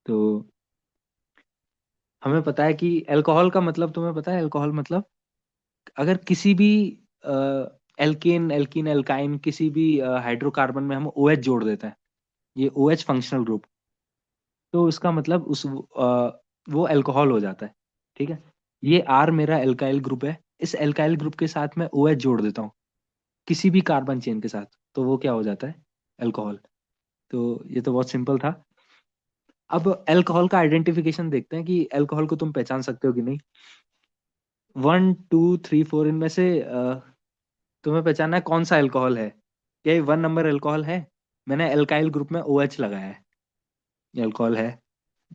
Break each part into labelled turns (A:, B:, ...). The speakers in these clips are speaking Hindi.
A: तो हमें पता है कि अल्कोहल का मतलब, तुम्हें पता है अल्कोहल मतलब, अगर किसी भी एल्केन एल्कीन एल्काइन किसी भी हाइड्रोकार्बन में हम OH जोड़ देते हैं, ये OH फंक्शनल ग्रुप, तो उसका मतलब वो अल्कोहल हो जाता है। ठीक है, ये R मेरा एल्काइल ग्रुप है, इस एल्काइल ग्रुप के साथ मैं OH जोड़ देता हूँ किसी भी कार्बन चेन के साथ, तो वो क्या हो जाता है, अल्कोहल। तो ये तो बहुत सिंपल था। अब अल्कोहल का आइडेंटिफिकेशन देखते हैं कि अल्कोहल को तुम पहचान सकते हो कि नहीं। 1 2 3 4 इनमें से तुम्हें पहचानना है कौन सा अल्कोहल है। क्या ये 1 नंबर अल्कोहल है? मैंने एल्काइल ग्रुप में OH लगाया है, ये अल्कोहल है।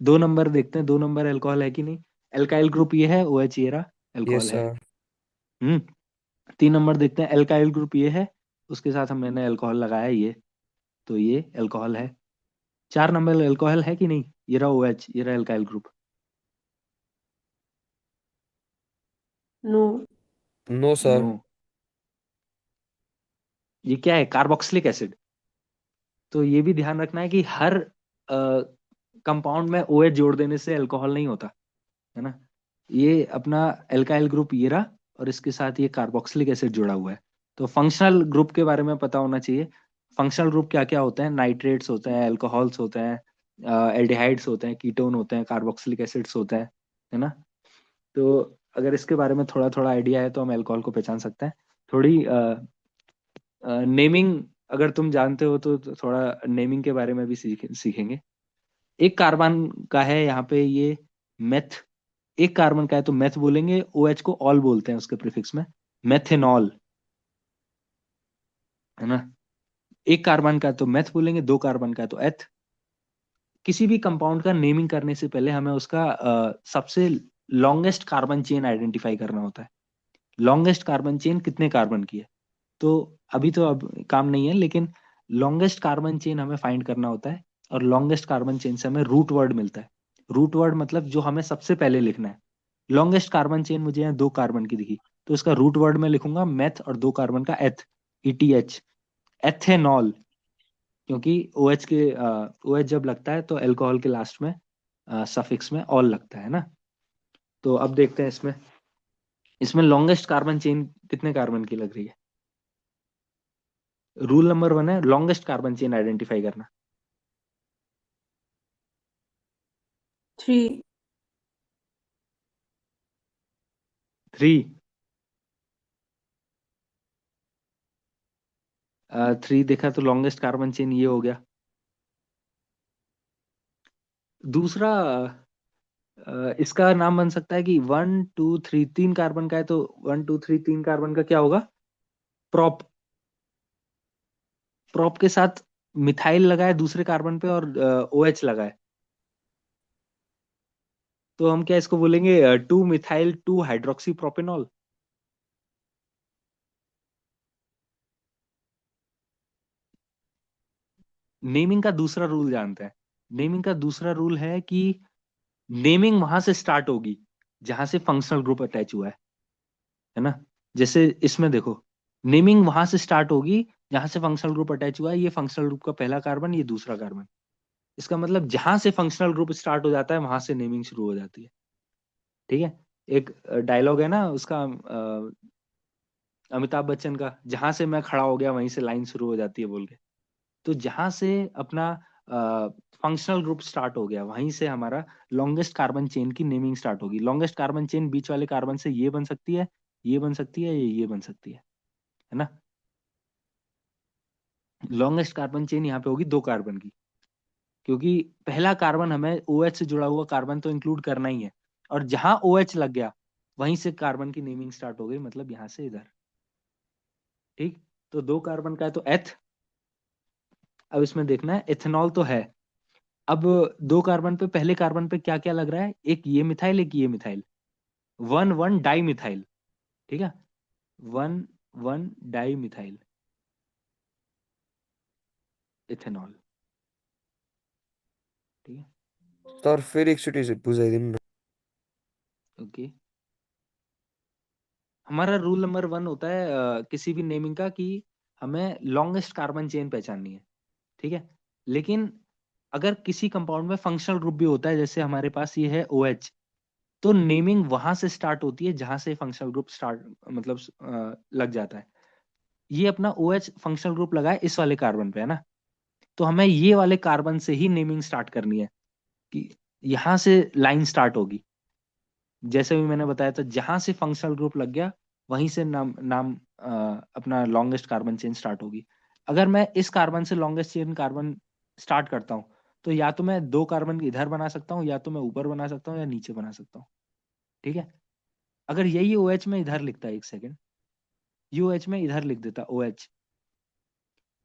A: 2 नंबर देखते हैं, 2 नंबर अल्कोहल है कि नहीं। एल्काइल ग्रुप ये है, OH ये रहा,
B: यस
A: अल्कोहल है।
B: सर।
A: 3 नंबर देखते हैं, एल्काइल ग्रुप ये है, उसके साथ हम मैंने अल्कोहल लगाया है ये, तो ये अल्कोहल है। 4 नंबर अल्कोहल है कि नहीं, ये रहा OH, ये रहा alkyl group.
C: No.
B: No
A: no.
B: Sir.
A: ये क्या है, कार्बोक्सिलिक एसिड। तो ये भी ध्यान रखना है कि हर कंपाउंड में OH जोड़ देने से अल्कोहल नहीं होता, है ना। ये अपना एल्काइल ग्रुप ये रहा, और इसके साथ ये कार्बोक्सिलिक एसिड जुड़ा हुआ है। तो फंक्शनल ग्रुप के बारे में पता होना चाहिए। फंक्शनल ग्रुप क्या क्या होते हैं, नाइट्रेट्स होते हैं, अल्कोहल्स होते हैं, एल्डिहाइड्स होते हैं, कीटोन होते हैं, कार्बोक्सिलिक एसिड्स होते हैं, है ना। तो अगर इसके बारे में थोड़ा थोड़ा आइडिया है तो हम अल्कोहल को पहचान सकते हैं। थोड़ी नेमिंग अगर तुम जानते हो तो थोड़ा नेमिंग के बारे में भी सीखेंगे। एक कार्बन का है यहाँ पे ये मेथ, एक कार्बन का है तो मेथ बोलेंगे, OH को ऑल बोलते हैं उसके प्रीफिक्स में, मेथेनॉल, है ना। एक कार्बन का है तो मेथ बोलेंगे, 2 कार्बन का है तो एथ। किसी भी कंपाउंड का नेमिंग करने से पहले हमें उसका सबसे लॉन्गेस्ट कार्बन चेन आइडेंटिफाई करना होता है। लॉन्गेस्ट कार्बन चेन कितने कार्बन की है, तो अभी तो अब काम नहीं है, लेकिन लॉन्गेस्ट कार्बन चेन हमें फाइंड करना होता है। और लॉन्गेस्ट कार्बन चेन से हमें रूट वर्ड मिलता है। रूट वर्ड मतलब जो हमें सबसे पहले लिखना है। लॉन्गेस्ट कार्बन चेन मुझे यहाँ 2 कार्बन की दिखी, तो इसका रूट वर्ड में लिखूंगा मेथ, और 2 कार्बन का एथ, ETH, एथेनॉल। क्योंकि OH के OH जब लगता है तो अल्कोहल के लास्ट में सफिक्स में ऑल लगता है ना। तो अब देखते हैं इसमें, इसमें लॉन्गेस्ट कार्बन चेन कितने कार्बन की लग रही है। रूल नंबर 1 है लॉन्गेस्ट कार्बन चेन आइडेंटिफाई करना।
C: 3।
A: 3। 3 देखा तो लॉन्गेस्ट कार्बन चेन ये हो गया। दूसरा इसका नाम बन सकता है कि 1 2 3, 3 कार्बन का है तो 1 2 3, 3 कार्बन का क्या होगा, प्रोप। प्रोप के साथ मिथाइल लगा है दूसरे कार्बन पे, और OH लगा है, तो हम क्या इसको बोलेंगे, 2 मिथाइल 2 हाइड्रोक्सी प्रोपेनॉल। नेमिंग का दूसरा रूल जानते हैं। नेमिंग का दूसरा रूल है कि नेमिंग वहां से स्टार्ट होगी जहां से फंक्शनल ग्रुप अटैच हुआ है ना। जैसे इसमें देखो, नेमिंग वहां से स्टार्ट होगी जहां से फंक्शनल ग्रुप अटैच हुआ है। ये फंक्शनल ग्रुप का पहला कार्बन, ये दूसरा कार्बन। इसका मतलब जहां से फंक्शनल ग्रुप स्टार्ट हो जाता है वहां से नेमिंग शुरू हो जाती है। ठीक है। एक डायलॉग है ना उसका, अमिताभ बच्चन का, जहां से मैं खड़ा हो गया वहीं से लाइन शुरू हो जाती है बोल के। तो जहां से अपना फंक्शनल ग्रुप स्टार्ट हो गया वहीं से हमारा लॉन्गेस्ट कार्बन चेन की नेमिंग स्टार्ट होगी। लॉन्गेस्ट कार्बन चेन बीच वाले कार्बन से ये बन सकती है, ये बन सकती है, ये बन सकती है ना। लॉन्गेस्ट कार्बन चेन यहाँ पे होगी 2 कार्बन की, क्योंकि पहला कार्बन हमें OH से जुड़ा हुआ कार्बन तो इंक्लूड करना ही है। और जहां OH लग गया वहीं से कार्बन की नेमिंग स्टार्ट हो गई, मतलब यहाँ से इधर। ठीक। तो 2 कार्बन का है तो एथ। अब इसमें देखना है एथेनॉल तो है। अब 2 कार्बन पे, पहले कार्बन पे क्या क्या लग रहा है, एक ये मिथाइल, एक ये मिथाइल, 1 1 डाई मिथाइल। ठीक है, 1 1 डाई मिथाइल इथेनॉल। ठीक है।
B: सर फेरि एकचोटि बुझाइदिनु न।
A: ओके। हमारा रूल नंबर 1 होता है किसी भी नेमिंग का कि हमें लॉन्गेस्ट कार्बन चेन पहचाननी है। ठीक है। लेकिन अगर किसी कंपाउंड में फंक्शनल ग्रुप भी होता है, जैसे हमारे पास ये है OH, तो नेमिंग वहां से स्टार्ट होती है जहां से फंक्शनल ग्रुप स्टार्ट मतलब लग जाता है। ये अपना OH फंक्शनल ग्रुप लगा है इस वाले कार्बन पे, है ना, तो हमें ये वाले कार्बन से ही नेमिंग स्टार्ट करनी है कि यहाँ से लाइन स्टार्ट होगी। जैसे भी मैंने बताया था, जहां से फंक्शनल ग्रुप लग गया वहीं से नाम नाम अपना लॉन्गेस्ट कार्बन चेन स्टार्ट होगी। अगर मैं इस कार्बन से लॉन्गेस्ट चेन कार्बन स्टार्ट करता हूँ, तो या तो मैं 2 कार्बन इधर बना सकता हूँ, या तो मैं ऊपर बना सकता हूँ, या नीचे बना सकता हूँ। ठीक है, अगर यही OH में इधर लिखता है, एक सेकेंड, ये OH में इधर लिख देता OH,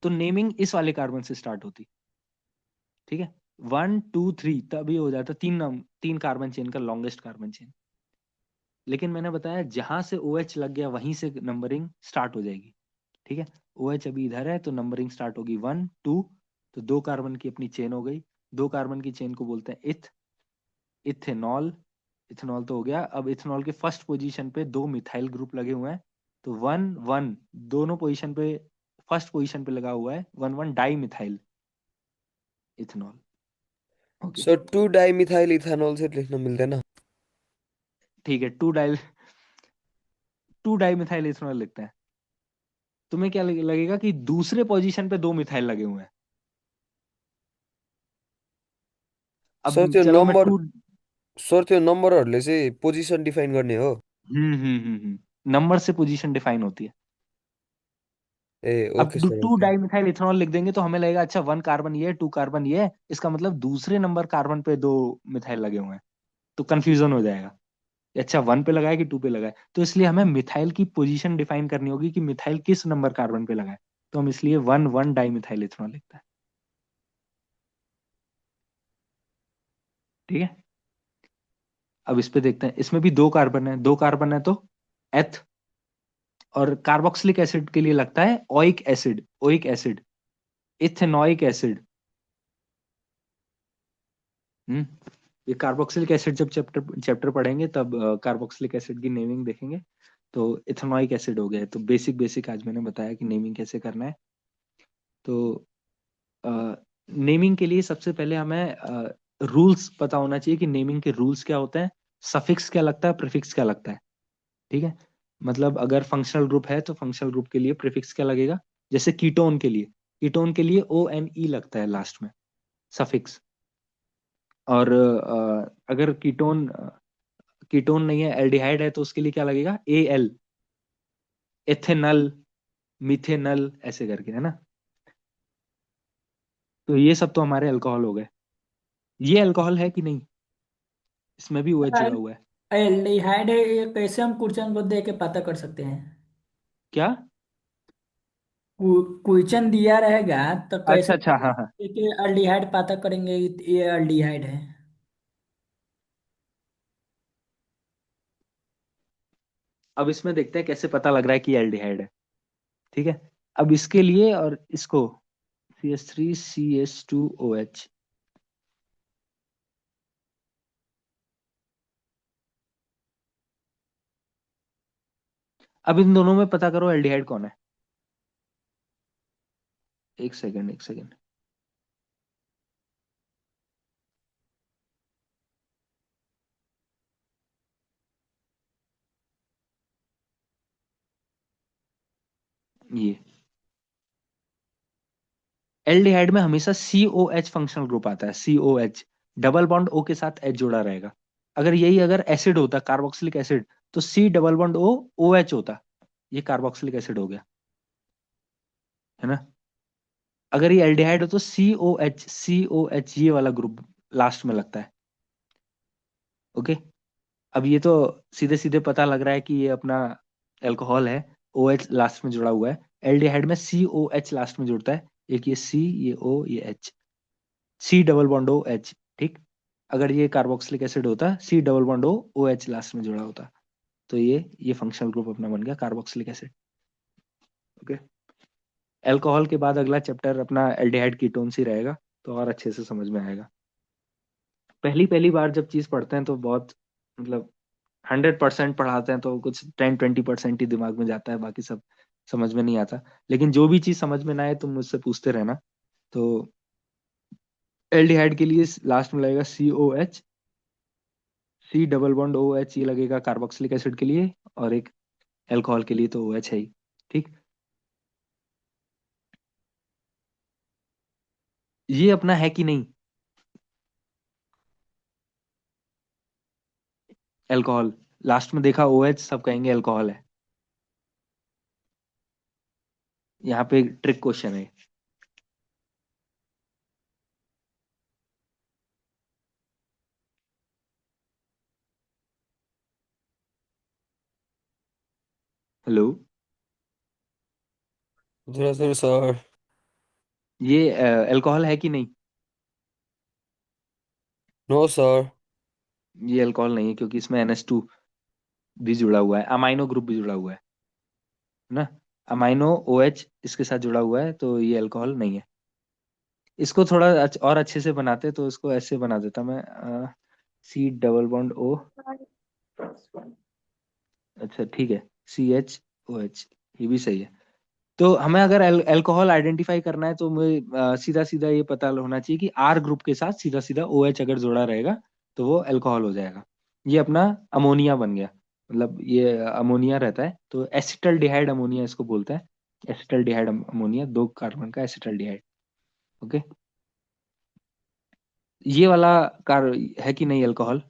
A: तो नेमिंग इस वाले कार्बन से स्टार्ट होती। ठीक है, 1 2 3 तभी हो जाता 3 कार्बन चेन का लॉन्गेस्ट कार्बन चेन। लेकिन मैंने बताया जहां से OH लग गया वहीं से नंबरिंग स्टार्ट हो जाएगी। ठीक है, OH अभी इधर है तो नंबरिंग स्टार्ट होगी 1 2, तो 2 कार्बन की अपनी चेन हो गई। 2 कार्बन की चेन को बोलते हैं इथेनॉल। इथेनॉल तो हो गया। अब इथेनॉल के फर्स्ट पोजीशन पे 2 मिथाइल ग्रुप लगे हुए हैं, तो 1 1 दोनों पोजीशन पे, फर्स्ट पोजीशन पे लगा हुआ है 1 1 डाई मिथाइल इथेनॉल। ओके,
B: सो 2 डाइमिथाइल इथेनॉल से लिखना मिलता है ना।
A: ठीक है, 2 डाई मिथाइल इथेनॉल लिखते हैं। तुम्हें क्या लगेगा कि दूसरे पोजीशन पे 2 मिथाइल लगे हुए हैं।
B: सर
A: अब
B: त्यो
A: चलो मैं
B: नम्बर
A: 2,
B: सर त्यो नम्बरहरूले चाहिँ पोजिसन डिफाइन गर्ने हो।
A: नंबर से पोजीशन डिफाइन होती है।
B: ए
A: अब
B: ओके सर
A: टू
B: ओके।
A: डाई मिथाइल इथेनॉल लिख देंगे तो हमें लगेगा अच्छा 1 कार्बन ये है, 2 कार्बन ये है, इसका मतलब दूसरे नंबर कार्बन पे 2 मिथाइल लगे हुए हैं, तो कंफ्यूजन हो जाएगा। अच्छा 1 पे लगा है कि 2 पे लगा है, तो इसलिए हमें मिथाइल की पोजीशन डिफाइन करनी होगी कि मिथाइल किस नंबर कार्बन पे लगा है। तो हम इसलिए 1 1 डाई मिथाइल इथेनॉल लिखते हैं। ठीक है, अब इस पे देखते हैं, इसमें भी 2 कार्बन है, 2 कार्बन है तो एथ, और कार्बोक्सिलिक एसिड के लिए लगता है ओइक एसिड, इथेनोइक एसिड। हम्म, ये कार्बोक्सिलिक एसिड जब चैप्टर चैप्टर पढ़ेंगे तब कार्बोक्सिलिक एसिड की नेमिंग देखेंगे। तो इथेनोइक एसिड हो गया है। तो बेसिक बेसिक आज मैंने बताया कि नेमिंग कैसे करना है। तो नेमिंग के लिए सबसे पहले हमें रूल्स पता होना चाहिए कि नेमिंग के रूल्स क्या होते हैं, सफिक्स क्या लगता है, प्रीफिक्स क्या लगता है। ठीक है, मतलब अगर फंक्शनल ग्रुप है तो फंक्शनल ग्रुप के लिए प्रीफिक्स क्या लगेगा। जैसे कीटोन के लिए ONE लगता है लास्ट में, सफिक्स। और अगर कीटोन नहीं है, एल्डिहाइड है, तो उसके लिए क्या लगेगा, AL, एथेनल, मिथेनल, ऐसे करके, है ना। तो ये सब तो हमारे अल्कोहल हो गए। ये अल्कोहल है कि नहीं, इसमें भी OH जुड़ा हुआ है।
D: एल्डिहाइड है, ये कैसे हम क्वेश्चन को दे के पता कर सकते हैं?
A: क्या?
D: क्वेश्चन दिया रहेगा तो
A: अच्छा
D: कैसे
A: अच्छा, हाँ हाँ।
D: एल्डिहाइड पता करेंगे कि ये एल्डिहाइड है?
A: अब इसमें देखते हैं कैसे पता लग रहा है कि एल्डिहाइड है। ठीक है, अब इसके लिए और इसको, CH3CH2OH, अब इन दोनों में पता करो एल्डिहाइड कौन है। एक सेकंड एक सेकंड, ये एल्डिहाइड में हमेशा COH फंक्शनल ग्रुप आता है, COH, डबल बॉन्ड O के साथ H जुड़ा रहेगा। अगर एसिड होता, कार्बोक्सिलिक एसिड, तो C double bond O OH होता, ये कार्बोक्सिलिक एसिड हो गया, है ना। अगर ये एल्डिहाइड हो तो COH ये वाला ग्रुप लास्ट में लगता है। ओके, अब ये तो सीधे सीधे पता लग रहा है कि ये अपना अल्कोहल है, OH लास्ट में जुड़ा हुआ है। एल्डिहाइड में COH लास्ट में जुड़ता है, एक ये C, ये O, ये H, C double bond OH। ठीक, अगर ये कार्बोक्सिलिक एसिड होता, C double bond OH last में जुड़ा होता, तो ये फंक्शनल ग्रुप अपना बन गया कार्बोक्सिलिक एसिड। ओके, अल्कोहल के बाद अगला चैप्टर अपना एल्डिहाइड कीटोन्स ही रहेगा, तो और अच्छे से समझ में आएगा। पहली पहली बार जब चीज पढ़ते हैं तो बहुत, मतलब 100% पढ़ाते हैं तो कुछ 10-20% ही दिमाग में जाता है, बाकी सब समझ में नहीं आता। लेकिन जो भी चीज समझ में ना आए तुम मुझसे पूछते रहना। तो एल्डिहाइड के लिए लास्ट में लगेगा COH, C double bond OH, ये लगेगा कार्बोक्सिलिक एसिड के लिए, और एक अल्कोहल के लिए तो OH है ही। ठीक, ये अपना है कि नहीं अल्कोहल? लास्ट में देखा OH, सब कहेंगे अल्कोहल है। यहाँ पे ट्रिक क्वेश्चन है। हेलो,
B: जरा सर सर।
A: ये अल्कोहल है कि नहीं?
B: No sir.
A: ये अल्कोहल नहीं है, क्योंकि इसमें NH2 भी जुड़ा हुआ है, अमाइनो ग्रुप भी जुड़ा हुआ है ना। अमाइनो OH इसके साथ जुड़ा हुआ है, तो ये अल्कोहल नहीं है। इसको थोड़ा और अच्छे से बनाते तो इसको ऐसे बना देता मैं, C डबल बॉन्ड O। अच्छा ठीक है, CHOH, ये भी सही है। तो हमें अगर अल्कोहल आइडेंटिफाई करना है तो मुझे सीधा सीधा ये पता होना चाहिए कि R ग्रुप के साथ सीधा सीधा OH अगर जुड़ा रहेगा तो वो अल्कोहल हो जाएगा। ये अपना अमोनिया बन गया, मतलब ये अमोनिया रहता है, तो एसिटल्डिहाइड अमोनिया इसको बोलते हैं। एसिटल्डिहाइड अमोनिया, 2 कार्बन का एसिटल्डिहाइड। ओके, ये वाला कार है कि नहीं अल्कोहल?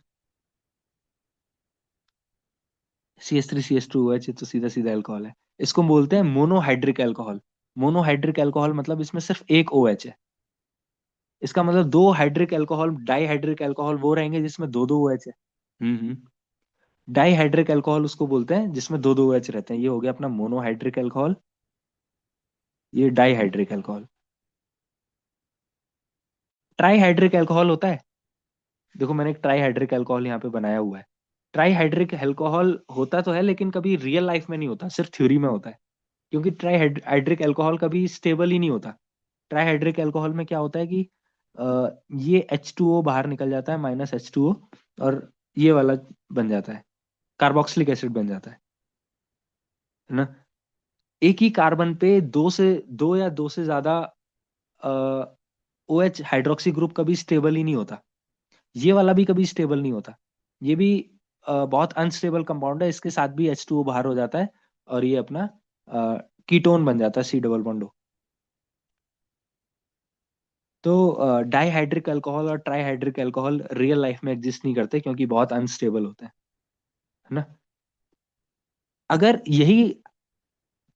A: CH3CH2OH, तो सीधा सीधा अल्कोहल है। इसको बोलते हैं मोनोहाइड्रिक अल्कोहल। मोनोहाइड्रिक अल्कोहल मतलब इसमें सिर्फ एक OH है। इसका मतलब दो हाइड्रिक अल्कोहल, डाईहाइड्रिक अल्कोहल वो रहेंगे जिसमें दो दो OH है। हम्म। डाईहाइड्रिक अल्कोहल उसको बोलते हैं जिसमें दो दो OH रहते हैं। ये हो गया अपना मोनोहाइड्रिक अल्कोहल, ये डाईहाइड्रिक अल्कोहल। ट्राईहाइड्रिक अल्कोहल होता है, देखो मैंने एक ट्राईहाइड्रिक अल्कोहल यहाँ पे बनाया हुआ है। ट्राईहाइड्रिक अल्कोहल होता तो है, लेकिन कभी रियल लाइफ में नहीं होता, सिर्फ थ्योरी में होता है। क्योंकि ट्राईहाइड्रिक अल्कोहल कभी स्टेबल ही नहीं होता। ट्राईहाइड्रिक अल्कोहल में क्या होता है कि ये H2O बाहर निकल जाता है, -H2O, और ये वाला बन जाता है, कार्बोक्सिलिक एसिड बन जाता है ना। एक ही कार्बन पे दो या दो से ज्यादा OH हाइड्रोक्सी ग्रुप कभी स्टेबल ही नहीं होता। ये वाला भी कभी स्टेबल नहीं होता। ये भी बहुत अनस्टेबल कंपाउंड है, इसके साथ भी H2O बाहर हो जाता है और ये अपना कीटोन बन जाता है, C डबल बॉन्ड O। तो डाईहाइड्रिक अल्कोहल और ट्राईहाइड्रिक अल्कोहल रियल लाइफ में एग्जिस्ट नहीं करते, क्योंकि बहुत अनस्टेबल होते हैं, है ना। अगर यही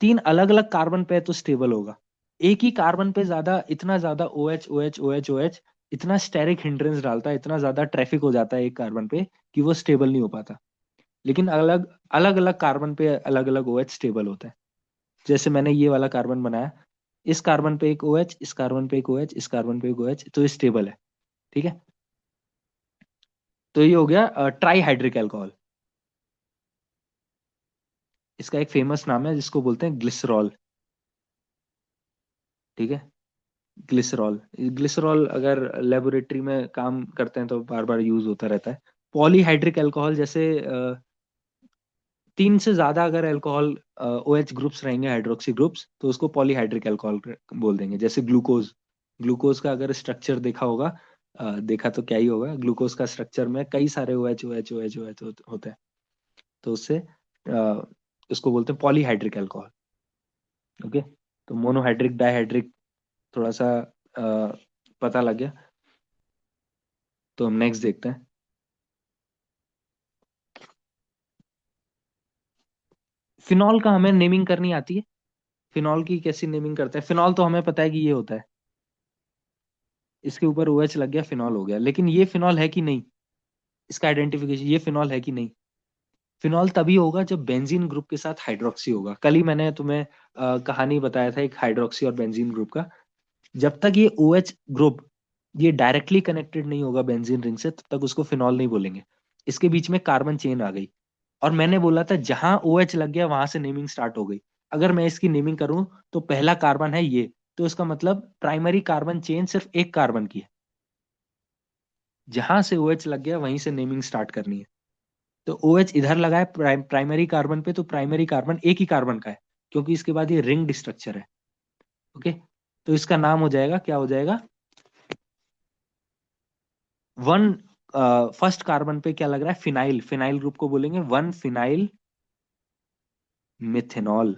A: तीन अलग अलग कार्बन पे है तो स्टेबल होगा। एक ही कार्बन पे ज्यादा, इतना ज्यादा OH OH OH OH, इतना स्टेरिक हिंड्रेंस डालता है, इतना ज्यादा ट्रैफिक हो जाता है एक कार्बन पे कि वो स्टेबल नहीं हो पाता। लेकिन अलग अलग अलग कार्बन पे अलग अलग OH स्टेबल होता है। जैसे मैंने ये वाला कार्बन बनाया, इस कार्बन पे एक OH, इस कार्बन पे एक OH, इस कार्बन पे एक OH, तो ये स्टेबल है। ठीक है, तो ये हो गया ट्राईहाइड्रिक अल्कोहल। इसका एक फेमस नाम है जिसको बोलते हैं ग्लिसरॉल। ठीक है, ग्लिसरॉल। ग्लिसरॉल अगर लेबोरेटरी में काम करते हैं तो बार बार यूज होता रहता है। पॉलीहाइड्रिक अल्कोहल, जैसे 3 से ज्यादा अगर अल्कोहल OH ग्रुप्स रहेंगे, हाइड्रोक्सी ग्रुप्स, तो उसको पॉलीहाइड्रिक अल्कोहल बोल देंगे। जैसे ग्लूकोज, ग्लूकोज का अगर स्ट्रक्चर देखा होगा, देखा तो क्या ही होगा, ग्लूकोज का स्ट्रक्चर में कई सारे OH OH OH OH होते हैं, तो उससे उसको बोलते हैं पॉलीहाइड्रिक अल्कोहल। ओके, तो मोनोहाइड्रिक, डाईहाइड्रिक थोड़ा सा पता लग गया। तो हम नेक्स्ट देखते हैं। फिनॉल का हमें नेमिंग करनी आती है। फिनॉल की कैसी नेमिंग करते हैं? फिनॉल तो हमें पता है कि ये होता है, इसके ऊपर OH लग गया, फिनॉल हो गया। लेकिन ये फिनॉल है कि नहीं, इसका आइडेंटिफिकेशन, ये फिनॉल है कि नहीं? फिनॉल तभी होगा जब बेंजीन ग्रुप के साथ हाइड्रोक्सी होगा। कल ही मैंने तुम्हें कहानी बताया था एक हाइड्रोक्सी और बेंजीन ग्रुप का। जब तक ये OH ग्रुप ये डायरेक्टली कनेक्टेड नहीं होगा बेंजीन रिंग से, तब तक उसको फिनॉल नहीं बोलेंगे। इसके बीच में कार्बन चेन आ गई, और मैंने बोला था जहां OH लग गया वहां से नेमिंग स्टार्ट हो गई। अगर मैं इसकी नेमिंग करूं तो पहला कार्बन है ये, तो इसका मतलब प्राइमरी कार्बन चेन सिर्फ एक कार्बन की है। जहां से OH लग गया वहीं से नेमिंग स्टार्ट करनी है। तो OH इधर लगा है प्राइमरी कार्बन पे, तो प्राइमरी कार्बन एक ही कार्बन का है, क्योंकि इसके बाद ये रिंग्ड स्ट्रक्चर है। ओके, तो इसका नाम हो जाएगा, क्या हो जाएगा? वन फर्स्ट कार्बन पे क्या लग रहा है? फिनाइल, फिनाइल ग्रुप को बोलेंगे वन फिनाइल मिथेनॉल।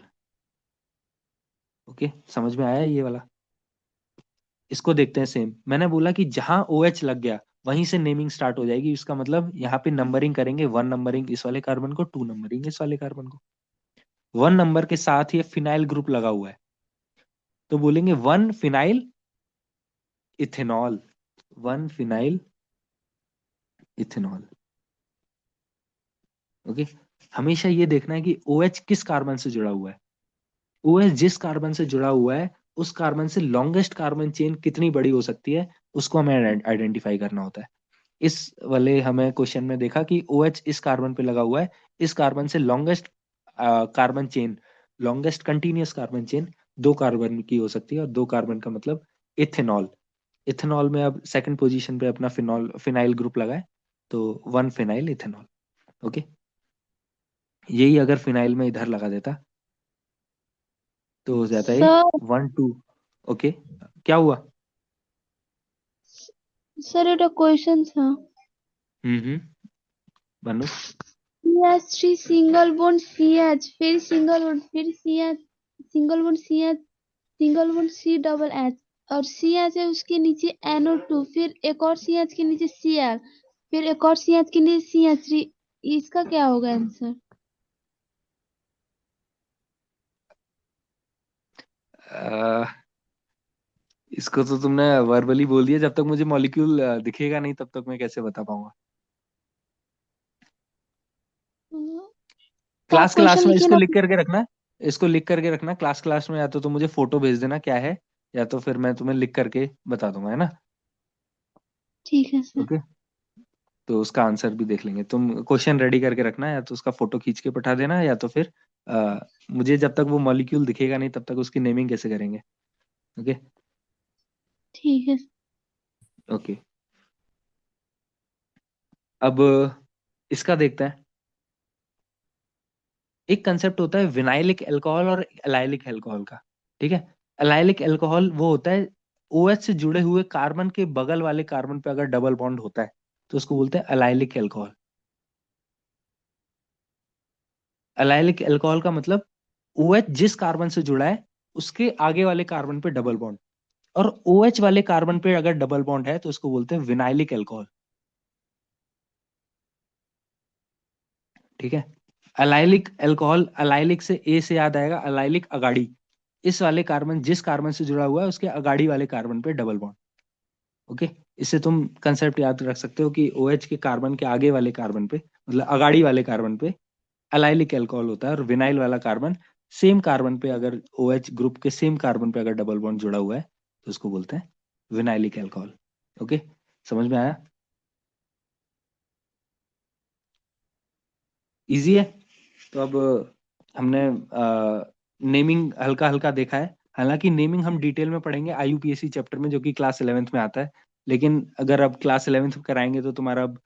A: ओके, समझ में आया ये वाला? इसको देखते हैं सेम। मैंने बोला कि जहां OH लग गया वहीं से नेमिंग स्टार्ट हो जाएगी। इसका मतलब यहाँ पे नंबरिंग करेंगे, 1 नंबरिंग इस वाले कार्बन को, 2 नंबरिंग इस वाले कार्बन को। 1 नंबर के साथ ये फिनाइल ग्रुप लगा हुआ है तो बोलेंगे 1 phenyl ethanol, 1 phenyl ethanol. Okay, हमेशा ये देखना है कि OH किस कार्बन से जुड़ा हुआ है। OH जिस कार्बन से जुड़ा हुआ है उस कार्बन से लॉन्गेस्ट कार्बन चेन कितनी बड़ी हो सकती है, उसको हमें आइडेंटिफाई करना होता है। इस वाले हमें क्वेश्चन में देखा कि OH इस कार्बन पे लगा हुआ है, इस कार्बन से longest carbon chain, longest continuous carbon chain 2 carbon की हो सकती है, और 2 कार्बन का मतलब इथेनॉल। इथेनॉल में अब सेकंड पोजीशन पे अपना फिनाइल ग्रुप लगा है, तो 1 फिनाइल इथेनॉल। ओके, यही अगर फिनाइल में इधर लगा देता तो हो जाता है
E: सर
A: 1 2। ओके, क्या हुआ?
E: सर এটা क्वेश्चन था।
A: बनू।
E: CH3 सिंगल बॉन्ड CH फिर सिंगल बॉन्ड फिर CH single bond CH single bond C double H और CH है उसके नीचे NO2 फिर एक और CH के नीचे Cl फिर एक और CH के नीचे CH3। इसका क्या होगा आंसर?
A: इसको तो तुमने वर्बली बोल दिया, जब तक मुझे मॉलिक्यूल दिखेगा नहीं तब तक मैं कैसे बता पाऊंगा?
E: तो आप
A: क्लास क्लास
E: क्वेश्चन
A: में
E: लिखिए
A: इसको
E: ना।
A: लिख करके रखना, इसको लिख करके रखना क्लास क्लास में, या तो तुम मुझे फोटो भेज देना क्या है, या तो फिर मैं तुम्हें लिख करके बता दूंगा, है ना?
E: ठीक है सर।
A: ओके, तो उसका आंसर भी देख लेंगे। तुम क्वेश्चन रेडी करके रखना, या तो उसका फोटो खींच के पठा देना, या तो फिर मुझे जब तक वो मॉलिक्यूल दिखेगा नहीं तब तक उसकी नेमिंग कैसे करेंगे? ओके।
E: ठीक है।
A: ओके, अब इसका देखते हैं। एक कंसेप्ट होता है विनाइलिक अल्कोहल और एलाइलिक अल्कोहल का। ठीक है, एलाइलिक अल्कोहल वो होता है OH से जुड़े हुए कार्बन के बगल वाले कार्बन पे अगर डबल बॉन्ड होता है तो उसको बोलते हैं एलाइलिक अल्कोहल। एलाइलिक अल्कोहल का मतलब OH जिस कार्बन से जुड़ा है उसके आगे वाले कार्बन पे डबल बॉन्ड, और OH वाले कार्बन पे अगर डबल बॉन्ड है तो उसको बोलते हैं विनाइलिक अल्कोहल। ठीक है, अलाइलिक अल्कोहल, अलाइलिक से ए से याद आएगा अलाइलिक अगाड़ी, इस वाले कार्बन जिस कार्बन से जुड़ा हुआ है उसके अगाड़ी वाले कार्बन पे डबल बॉन्ड। ओके, इससे तुम कंसेप्ट याद रख सकते हो कि OH के कार्बन के आगे वाले कार्बन पे, मतलब अगाड़ी वाले कार्बन पे अलाइलिक अल्कोहल होता है, और विनाइल वाला कार्बन सेम कार्बन पे अगर OH ग्रुप के सेम कार्बन पे अगर डबल बॉन्ड जुड़ा हुआ है तो उसको बोलते हैं विनाइलिक अल्कोहल। ओके, समझ में आया? इजी है। तो अब हमने नेमिंग हल्का हल्का देखा है, हालांकि नेमिंग हम डिटेल में पढ़ेंगे IUPAC चैप्टर में जो कि क्लास 11th में आता है। लेकिन अगर अब क्लास 11th कराएंगे तो तुम्हारा अब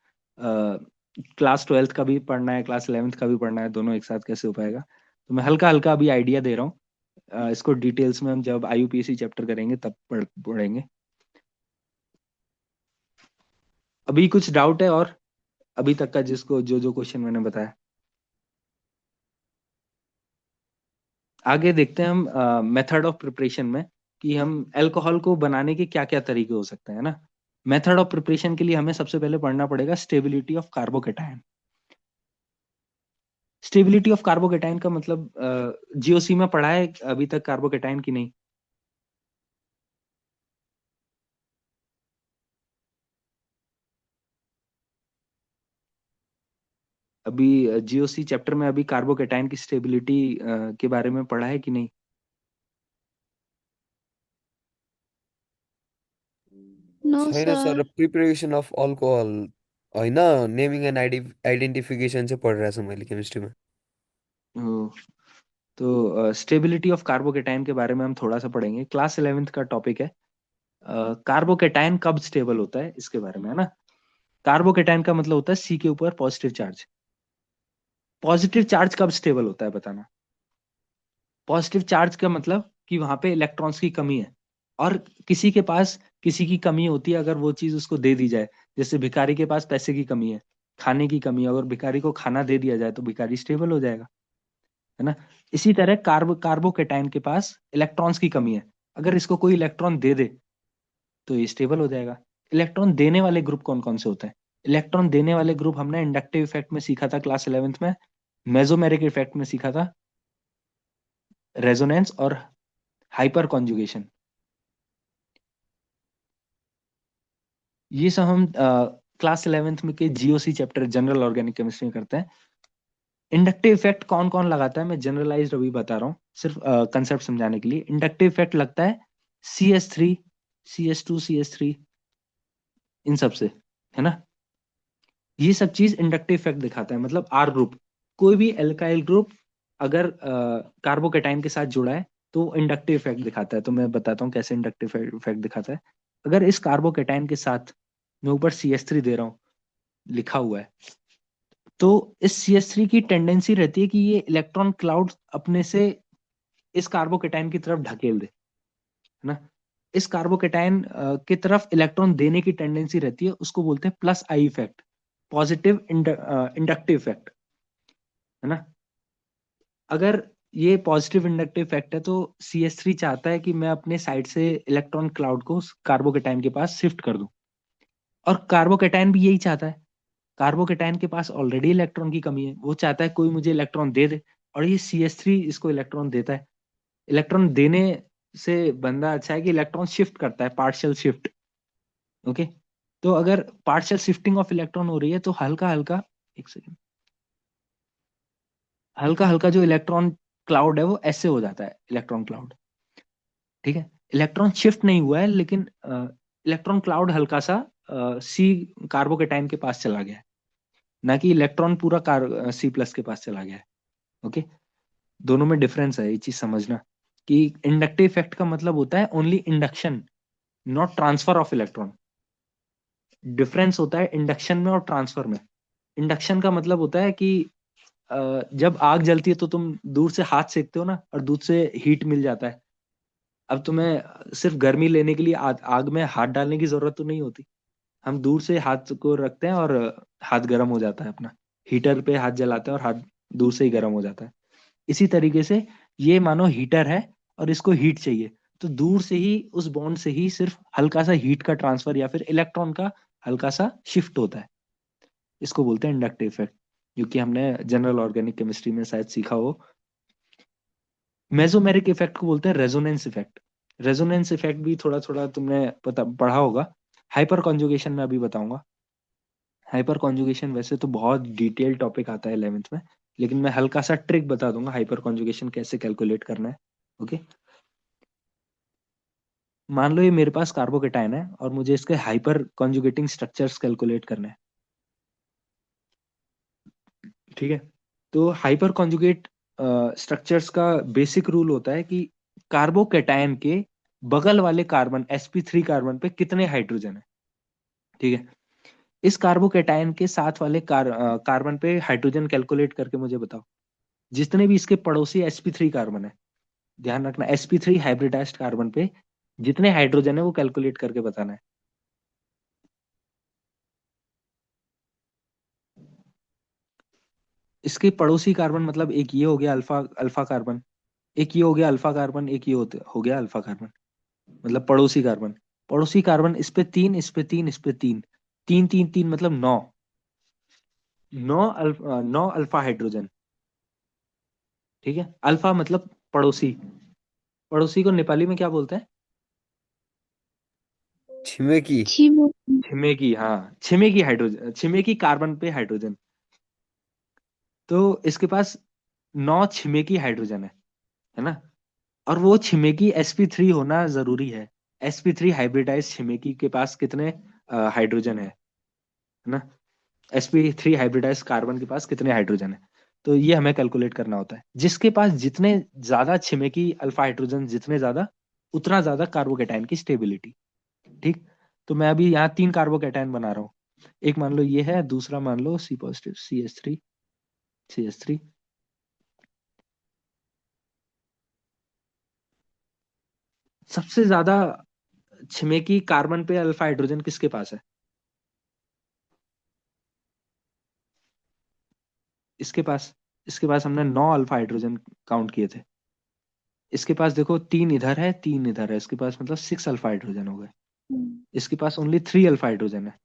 A: क्लास 12th का भी पढ़ना है, क्लास 11th का भी पढ़ना है, दोनों एक साथ कैसे हो पाएगा? तो मैं हल्का हल्का अभी आइडिया दे रहा हूँ। इसको डिटेल्स में हम जब IUPAC चैप्टर करेंगे तब पढ़ेंगे। अभी कुछ डाउट है और अभी तक का, जिसको जो जो क्वेश्चन मैंने बताया? आगे देखते हैं हम मेथड ऑफ प्रिपरेशन में कि हम अल्कोहल को बनाने के क्या क्या तरीके हो सकते हैं ना। मेथड ऑफ प्रिपरेशन के लिए हमें सबसे पहले पढ़ना पड़ेगा stability of carbocation. Stability of carbocation का मतलब GOC में पढ़ा है अभी तक कार्बोकेटायन की नहीं? अभी GOC चैप्टर में अभी कार्बोकेटायन की स्टेबिलिटी के बारे में पढ़ा है कि नहीं?
E: नो
B: छैन
E: sir.
B: Sir, preparation of alcohol होइन, नेमिङ एन्ड आइडेन्टिफिकेसन चाहिँ पढिरहेको छु मैले केमिस्ट्रीमा।
A: ओ, तो स्टेबिलिटी ऑफ कार्बोकेटायन के बारे में हम थोड़ा सा पढ़ेंगे, क्लास 11th का टॉपिक है। कार्बोकेटायन कब स्टेबल होता है इसके बारे में, है ना। कार्बोकेटायन का मतलब होता है C के ऊपर पॉजिटिव चार्ज। पॉजिटिव चार्ज कब स्टेबल होता है बताना? पॉजिटिव चार्ज का मतलब कि वहां पे इलेक्ट्रॉन्स की कमी है। और किसी के पास किसी की कमी होती है, अगर वो चीज उसको दे दी जाए, जैसे भिखारी के पास पैसे की कमी है, खाने की कमी है, अगर भिखारी को खाना दे दिया जाए तो भिखारी स्टेबल हो जाएगा, है ना। इसी तरह कार्बोकेटाइन के पास इलेक्ट्रॉन्स की कमी है, अगर इसको कोई इलेक्ट्रॉन दे दे तो ये स्टेबल हो जाएगा। इलेक्ट्रॉन देने वाले ग्रुप कौन कौन से होते हैं? इलेक्ट्रॉन देने वाले ग्रुप हमने इंडक्टिव इफेक्ट में सीखा था क्लास 11th में, मेसोमेरिक इफेक्ट में सीखा था, रेजोनेंस और हाइपर कॉन्जुगेशन। ये सब हम क्लास 11th में के GOC chapter general organic chemistry में करते हैं। इंडक्टिव इफेक्ट कौन कौन लगाता है, मैं जनरलाइज्ड अभी बता रहा हूँ, सिर्फ कंसेप्ट समझाने के लिए। इंडक्टिव इफेक्ट लगता है CS3, CS2, CS3, इन सब से, है ना। ये सब चीज इंडक्टिव इफेक्ट दिखाता है, मतलब आर ग्रुप, कोई भी एल्काइल ग्रुप अगर कार्बोकेटाइन के साथ जुड़ा है तो इंडक्टिव इफेक्ट दिखाता है। तो मैं बताता हूँ कैसे इंडक्टिव इफेक्ट दिखाता है। अगर इस कार्बोकेटाइन के साथ मैं ऊपर CS3 दे रहा हूँ, लिखा हुआ है, तो इस CS3 की टेंडेंसी रहती है कि ये इलेक्ट्रॉन क्लाउड अपने से इस कार्बोकेटाइन की तरफ ढकेल दे, है ना। इस कार्बोकेटाइन की तरफ इलेक्ट्रॉन देने की टेंडेंसी रहती है, उसको बोलते हैं plus I effect, positive inductive effect, है ना। अगर ये पॉजिटिव इंडक्टिव इफेक्ट है तो CS3 चाहता है कि मैं अपने साइड से इलेक्ट्रॉन क्लाउड को कार्बोकेटाइन के पास शिफ्ट कर दूं, और कार्बोकेटाइन भी यही चाहता है। कार्बोकेटाइन के पास ऑलरेडी इलेक्ट्रॉन की कमी है, वो चाहता है कोई मुझे इलेक्ट्रॉन दे दे, और ये CS3 इसको इलेक्ट्रॉन देता है। इलेक्ट्रॉन देने से बंदा अच्छा है कि इलेक्ट्रॉन शिफ्ट करता है, पार्शियल शिफ्ट। ओके, तो अगर पार्शियल शिफ्टिंग ऑफ इलेक्ट्रॉन हो रही है तो हल्का हल्का, एक सेकेंड, हल्का हल्का जो इलेक्ट्रॉन क्लाउड है वो ऐसे हो जाता है, इलेक्ट्रॉन क्लाउड, ठीक है। इलेक्ट्रॉन शिफ्ट नहीं हुआ है, लेकिन इलेक्ट्रॉन क्लाउड हल्का सा सी कार्बोकेटाइन के पास चला गया है, ना कि इलेक्ट्रॉन पूरा C+ के पास चला गया है। ओके, दोनों में डिफरेंस है, ये चीज समझना कि इंडक्टिव इफेक्ट का मतलब होता है only induction, not transfer of electron. Difference होता है इंडक्शन में और ट्रांसफर में। इंडक्शन का मतलब होता है कि जब आग जलती है तो तुम दूर से हाथ सेकते हो ना, और दूर से हीट मिल जाता है। अब तुम्हें सिर्फ गर्मी लेने के लिए आग में हाथ डालने की जरूरत तो नहीं होती, हम दूर से हाथ को रखते हैं और हाथ गर्म हो जाता है अपना, हीटर पे हाथ जलाते हैं और हाथ दूर से ही गर्म हो जाता है। इसी तरीके से ये मानो हीटर है और इसको हीट चाहिए, तो दूर से ही उस बॉन्ड से ही सिर्फ हल्का सा हीट का ट्रांसफर या फिर इलेक्ट्रॉन का हल्का सा शिफ्ट होता है। इसको बोलते हैं इंडक्टिव इफेक्ट, जो कि हमने जनरल ऑर्गेनिक केमिस्ट्री में शायद सीखा हो। मेसोमेरिक इफेक्ट को बोलते हैं रेजोनेंस इफेक्ट। रेजोनेंस इफेक्ट भी थोड़ा थोड़ा तुमने पढ़ा होगा। हाइपर कॉन्जुगेशन में अभी बताऊंगा। हाइपर कॉन्जुगेशन वैसे तो बहुत डिटेल टॉपिक आता है 11th में, लेकिन मैं हल्का सा ट्रिक बता दूंगा हाइपर कॉन्जुगेशन कैसे कैलकुलेट करना है। ओके, मान लो ये मेरे पास कार्बोकेटाइन है और मुझे इसके हाइपर कॉन्जुगेटिंग स्ट्रक्चर्स कैलकुलेट करने हैं, ठीक है। तो हाइपर कॉन्जुगेट स्ट्रक्चर्स का बेसिक रूल होता है कि कार्बोकेटाइन के बगल वाले कार्बन sp3 कार्बन पे कितने हाइड्रोजन है, ठीक है। इस कार्बोकेटाइन के साथ वाले कार्बन पे हाइड्रोजन कैलकुलेट करके मुझे बताओ, जितने भी इसके पड़ोसी sp3 कार्बन है, ध्यान रखना sp3 हाइब्रिडाइज्ड कार्बन पे जितने हाइड्रोजन है वो कैलकुलेट करके बताना है। इसके पड़ोसी कार्बन मतलब एक ये हो गया अल्फा अल्फा कार्बन, एक ये हो गया अल्फा कार्बन, एक ये हो गया अल्फा कार्बन, मतलब पड़ोसी कार्बन। पड़ोसी कार्बन इस पे 3, इस पे 3, इस पे 3, 3 3 3 मतलब 9, 9 अल्फा हाइड्रोजन, ठीक है। अल्फा मतलब पड़ोसी, पड़ोसी को नेपाली में क्या बोलते हैं?
B: छिमेकी।
E: छिमो
A: छिमेकी, हाँ, छिमेकी हाइड्रोजन, छिमेकी कार्बन पे हाइड्रोजन। तो इसके पास 9 छिमेकी हाइड्रोजन है ना। और वो छिमेकी sp3 होना जरूरी है। sp3 हाइब्रिडाइज छिमेकी के पास कितने हाइड्रोजन है ना। sp3 हाइब्रिडाइज कार्बन के पास कितने हाइड्रोजन है, तो ये हमें कैलकुलेट करना होता है। जिसके पास जितने ज्यादा छिमेकी अल्फा हाइड्रोजन जितने ज्यादा, उतना ज्यादा कार्बोकेटाइन की स्टेबिलिटी, ठीक। तो मैं अभी यहाँ 3 कार्बोकेटाइन बना रहा हूँ। एक मान लो ये है, दूसरा मान लो C पॉजिटिव CH3 सबसे ज्यादा छिमेकी कार्बन पे अल्फा हाइड्रोजन किसके पास है? इसके पास हमने 9 अल्फा हाइड्रोजन काउंट किए थे। इसके पास देखो 3 इधर है, 3 इधर है, इसके पास मतलब 6 अल्फा हाइड्रोजन हो गए। इसके पास ओनली 3 अल्फा हाइड्रोजन है।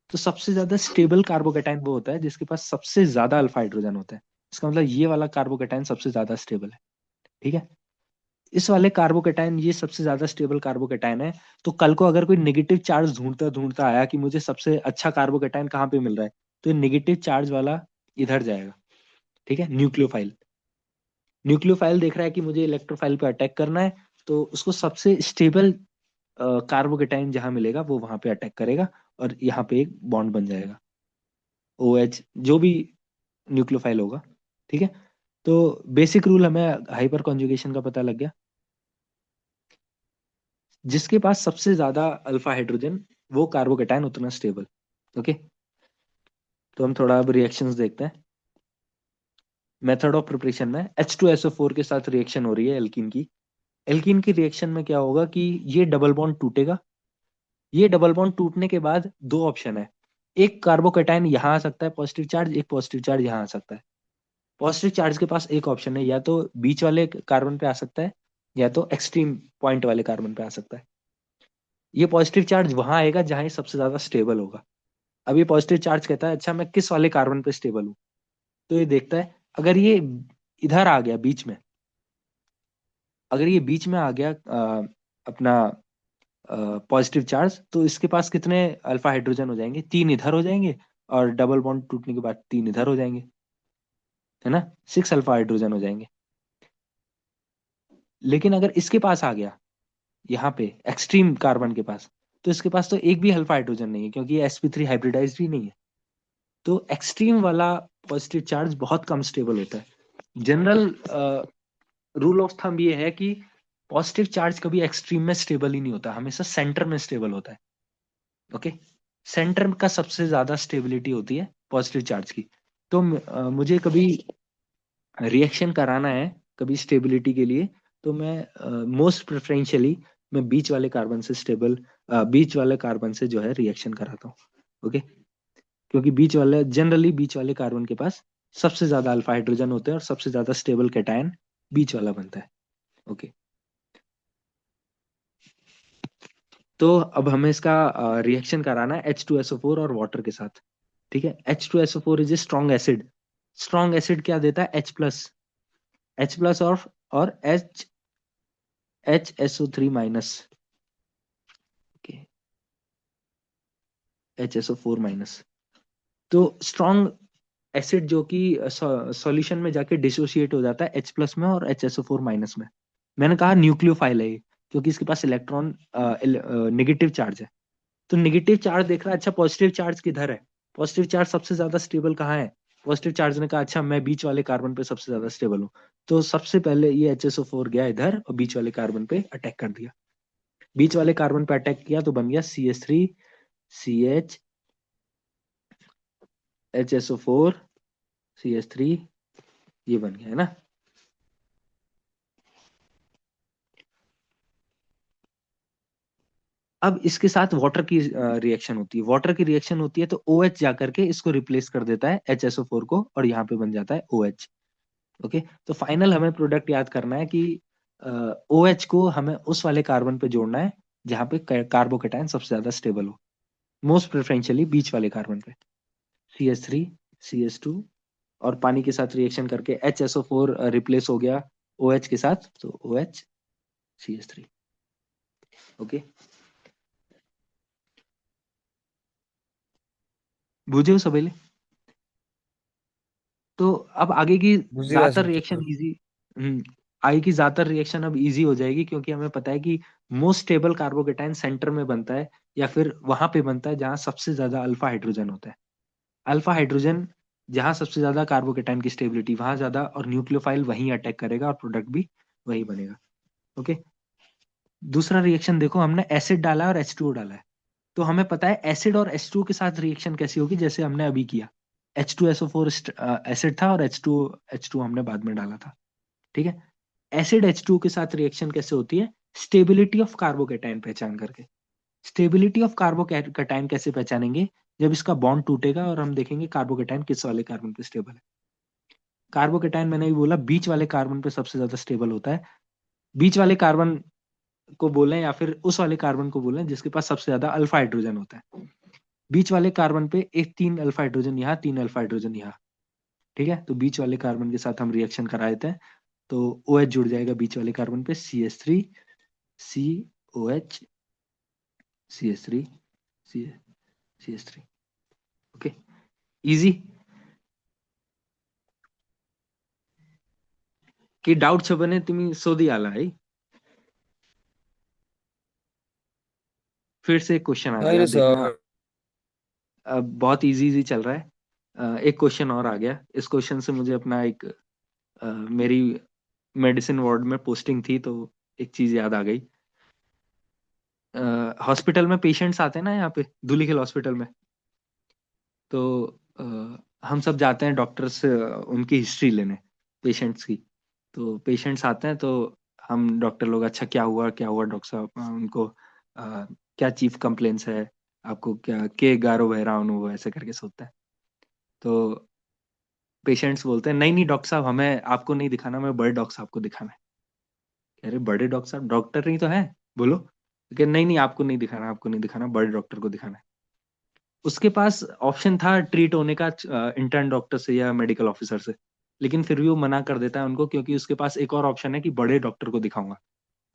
A: तो सबसे ज्यादा स्टेबल कार्बोकेटाइन वो होता है जिसके पास सबसे ज्यादा अल्फा हाइड्रोजन होता है। इसका मतलब ये वाला कार्बोकेटाइन सबसे ज्यादा स्टेबल है। ठीक है, इस वाले कार्बोकेटाइन ये सबसे ज्यादा स्टेबल कार्बोकेटाइन है। तो कल को अगर कोई नेगेटिव चार्ज ढूंढता ढूंढता आया कि मुझे सबसे अच्छा कार्बोकेटाइन कहाँ पे मिल रहा है, तो ये नेगेटिव चार्ज वाला इधर जाएगा। ठीक है, न्यूक्लियोफाइल देख रहा है कि मुझे इलेक्ट्रोफाइल पे अटैक करना है, तो उसको सबसे स्टेबल कार्बोकेटाइन जहां मिलेगा वो वहां पे अटैक करेगा और यहाँ पे एक बॉन्ड बन जाएगा OH, जो भी न्यूक्लियोफाइल होगा। ठीक है, तो बेसिक रूल हमें हाइपर कॉन्जुगेशन का पता लग गया। जिसके पास सबसे ज्यादा अल्फा हाइड्रोजन वो कार्बोकेटाइन उतना स्टेबल। ओके, तो हम थोड़ा अब रिएक्शंस देखते हैं। मेथड ऑफ प्रिपरेशन में H2SO4 के साथ रिएक्शन हो रही है एल्कीन की। एल्कीन की रिएक्शन में क्या होगा कि ये डबल बॉन्ड टूटेगा। ये डबल बॉन्ड टूटने के बाद दो ऑप्शन है, एक कार्बोकेटाइन यहाँ आ सकता है पॉजिटिव चार्ज, एक पॉजिटिव चार्ज यहाँ आ सकता है। पॉजिटिव चार्ज के पास एक ऑप्शन है, या तो बीच वाले कार्बन पे आ सकता है या तो एक्सट्रीम पॉइंट वाले कार्बन पे आ सकता है। ये पॉजिटिव चार्ज वहां आएगा जहां ये सबसे ज्यादा स्टेबल होगा। अब ये पॉजिटिव चार्ज कहता है अच्छा मैं किस वाले कार्बन पे स्टेबल हूँ, तो ये देखता है अगर ये इधर आ गया बीच में, अगर ये बीच में आ गया अपना पॉजिटिव चार्ज, तो इसके पास कितने अल्फा हाइड्रोजन हो जाएंगे? 3 इधर हो जाएंगे और डबल बॉन्ड टूटने के बाद 3 इधर हो जाएंगे, है ना, 6 अल्फा हाइड्रोजन हो जाएंगे। लेकिन अगर इसके पास आ गया यहाँ पे एक्सट्रीम कार्बन के पास, तो इसके पास तो एक भी अल्फा हाइड्रोजन नहीं है क्योंकि ये sp3 हाइब्रिडाइज्ड भी नहीं है। तो एक्सट्रीम वाला पॉजिटिव चार्ज बहुत कम स्टेबल होता है। जनरल रूल ऑफ थंब ये है कि पॉजिटिव चार्ज कभी एक्सट्रीम में स्टेबल ही नहीं होता, हमेशा सेंटर में स्टेबल होता है। ओके, सेंटर का सबसे ज्यादा स्टेबिलिटी होती है पॉजिटिव चार्ज की। तो मुझे कभी रिएक्शन कराना है कभी स्टेबिलिटी के लिए, तो मैं मोस्ट प्रेफरेंशियली मैं बीच वाले कार्बन से बीच वाले कार्बन से जो है रिएक्शन कराता हूँ। ओके, क्योंकि जनरली बीच वाले कार्बन के पास सबसे ज्यादा अल्फा हाइड्रोजन होते हैं और सबसे ज्यादा स्टेबल कैटायन बीच वाला बनता है। ओके, तो अब हमें इसका रिएक्शन कराना है H2SO4 और वाटर के साथ। ठीक है, H2SO4 is a strong acid. Strong acid क्या देता है? H प्लस और HSO3 minus. Okay, HSO4 minus. तो स्ट्रॉन्ग एसिड जो कि सॉल्यूशन में जाके डिसोशिएट हो जाता है H प्लस में और HSO4 माइनस में। मैंने कहा न्यूक्लियोफाइल है ये, क्योंकि इसके पास इलेक्ट्रॉन नेगेटिव चार्ज है। तो नेगेटिव चार्ज देख रहा है अच्छा पॉजिटिव चार्ज किधर है, पॉजिटिव चार्ज सबसे ज्यादा स्टेबल कहाँ है? पॉजिटिव चार्ज ने कहा अच्छा मैं बीच वाले कार्बन पे सबसे ज्यादा स्टेबल हूँ। तो सबसे पहले ये HSO4 गया इधर और बीच वाले कार्बन पे अटैक कर दिया। बीच वाले कार्बन पे अटैक किया तो बन गया CH3 CH HSO4 CH3, ये बन गया है ना। अब इसके साथ वाटर की रिएक्शन होती है। वाटर की रिएक्शन होती है तो OH जाकर के इसको रिप्लेस कर देता है HSO4 को और यहाँ पे बन जाता है OH। ओके, तो फाइनल हमें प्रोडक्ट याद करना है कि OH को हमें उस वाले कार्बन पे जोड़ना है जहाँ पे कार्बोकेटाइन सबसे ज्यादा स्टेबल हो, मोस्ट प्रेफरेंशियली बीच वाले कार्बन पे। CH3 CH2 और पानी के साथ रिएक्शन करके HSO4 रिप्लेस हो गया OH के साथ, तो OH CH3। ओके, बुझे हो सबेले? तो अब आगे की
B: बुझिया
A: ज्यादातर
B: सर।
A: रिएक्शन इजी आगे की ज्यादातर रिएक्शन अब इजी हो जाएगी, क्योंकि हमें पता है कि मोस्ट स्टेबल कार्बोकेटाइन सेंटर में बनता है या फिर वहां पे बनता है जहां सबसे ज्यादा अल्फा हाइड्रोजन होता है। अल्फा हाइड्रोजन जहां सबसे ज्यादा कार्बोकेटाइन की स्टेबिलिटी वहां ज्यादा, और न्यूक्लियोफाइल वहीं अटैक करेगा और प्रोडक्ट भी वही बनेगा। ओके, दूसरा रिएक्शन देखो, हमने एसिड डाला है और H2O डाला है। तो हमें पता है एसिड और H2O के साथ रिएक्शन कैसी होगी, जैसे हमने अभी किया। H2SO4 एसिड था और H2O हमने बाद में डाला था। ठीक है, एसिड H2O के साथ रिएक्शन कैसे होती है? स्टेबिलिटी ऑफ कार्बोकेटाइन पहचान करके। स्टेबिलिटी ऑफ कार्बोकेटाइन कैसे पहचानेंगे? जब इसका बॉन्ड टूटेगा और हम देखेंगे कार्बोकेटाइन किस वाले कार्बन पे स्टेबल है। कार्बोकेटाइन मैंने भी बोला बीच वाले कार्बन पे सबसे ज्यादा स्टेबल होता है। बीच वाले कार्बन को बोलें या फिर उस वाले कार्बन को बोलें जिसके पास सबसे ज्यादा अल्फा हाइड्रोजन होता है। बीच वाले कार्बन पे एक 3 अल्फा हाइड्रोजन यहाँ, 3 अल्फा हाइड्रोजन यहाँ। ठीक है, तो बीच वाले कार्बन के साथ हम रिएक्शन करा देते हैं तो OH जुड़ जाएगा बीच वाले कार्बन पे, CH3 COH CH3 CH3। Okay, easy की डाउट छबने तुम्ही शोधी आला है। फिर से एक क्वेश्चन आ
B: नहीं
A: गया,
B: नहीं
A: अब देखना
B: सर।
A: अब बहुत इजी चल रहा है। एक क्वेश्चन और आ गया। इस क्वेश्चन से मुझे अपना एक मेरी मेडिसिन वार्ड में पोस्टिंग थी तो एक चीज याद आ गई। हॉस्पिटल में पेशेंट्स आते हैं ना, यहाँ पे धूलीखेल हॉस्पिटल में, तो हम सब जाते हैं डॉक्टर से उनकी हिस्ट्री लेने पेशेंट्स की। तो पेशेंट्स आते हैं तो हम डॉक्टर लोग अच्छा क्या हुआ डॉक्टर साहब, उनको क्या चीफ कंप्लेंट्स है, आपको क्या के गारो बहरावन हुआ, ऐसे करके सोचते हैं। तो पेशेंट्स बोलते हैं नहीं नहीं डॉक्टर साहब, हमें आपको नहीं दिखाना, हमें बड़े डॉक्टर साहब को दिखाना है। कह रहे बड़े डॉक्टर साहब, डॉक्टर नहीं तो है, बोलो। कि नहीं नहीं आपको नहीं दिखाना, आपको नहीं दिखाना, बड़े डॉक्टर को दिखाना है। उसके पास ऑप्शन था ट्रीट होने का इंटर्न डॉक्टर से या मेडिकल ऑफिसर से, लेकिन फिर भी वो मना कर देता है उनको, क्योंकि उसके पास एक और ऑप्शन है कि बड़े डॉक्टर को दिखाऊंगा,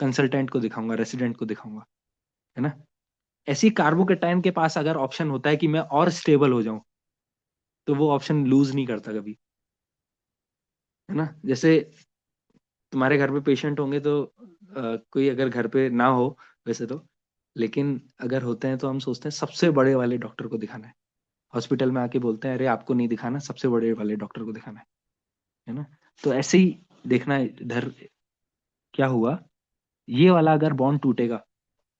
A: कंसल्टेंट को दिखाऊंगा, रेसिडेंट को दिखाऊंगा, है ना। ऐसी कार्बोकेटाइन के पास अगर ऑप्शन होता है कि मैं और स्टेबल हो जाऊं, तो वो ऑप्शन लूज नहीं करता कभी, है ना। जैसे तुम्हारे घर पे पेशेंट होंगे तो कोई अगर घर पे ना हो वैसे तो, लेकिन अगर होते हैं तो हम सोचते हैं सबसे बड़े वाले डॉक्टर को दिखाना है। हॉस्पिटल में आके बोलते हैं अरे आपको नहीं दिखाना, सबसे बड़े वाले डॉक्टर को दिखाना है ना। तो ऐसे ही देखना इधर क्या हुआ, ये वाला अगर बॉन्ड टूटेगा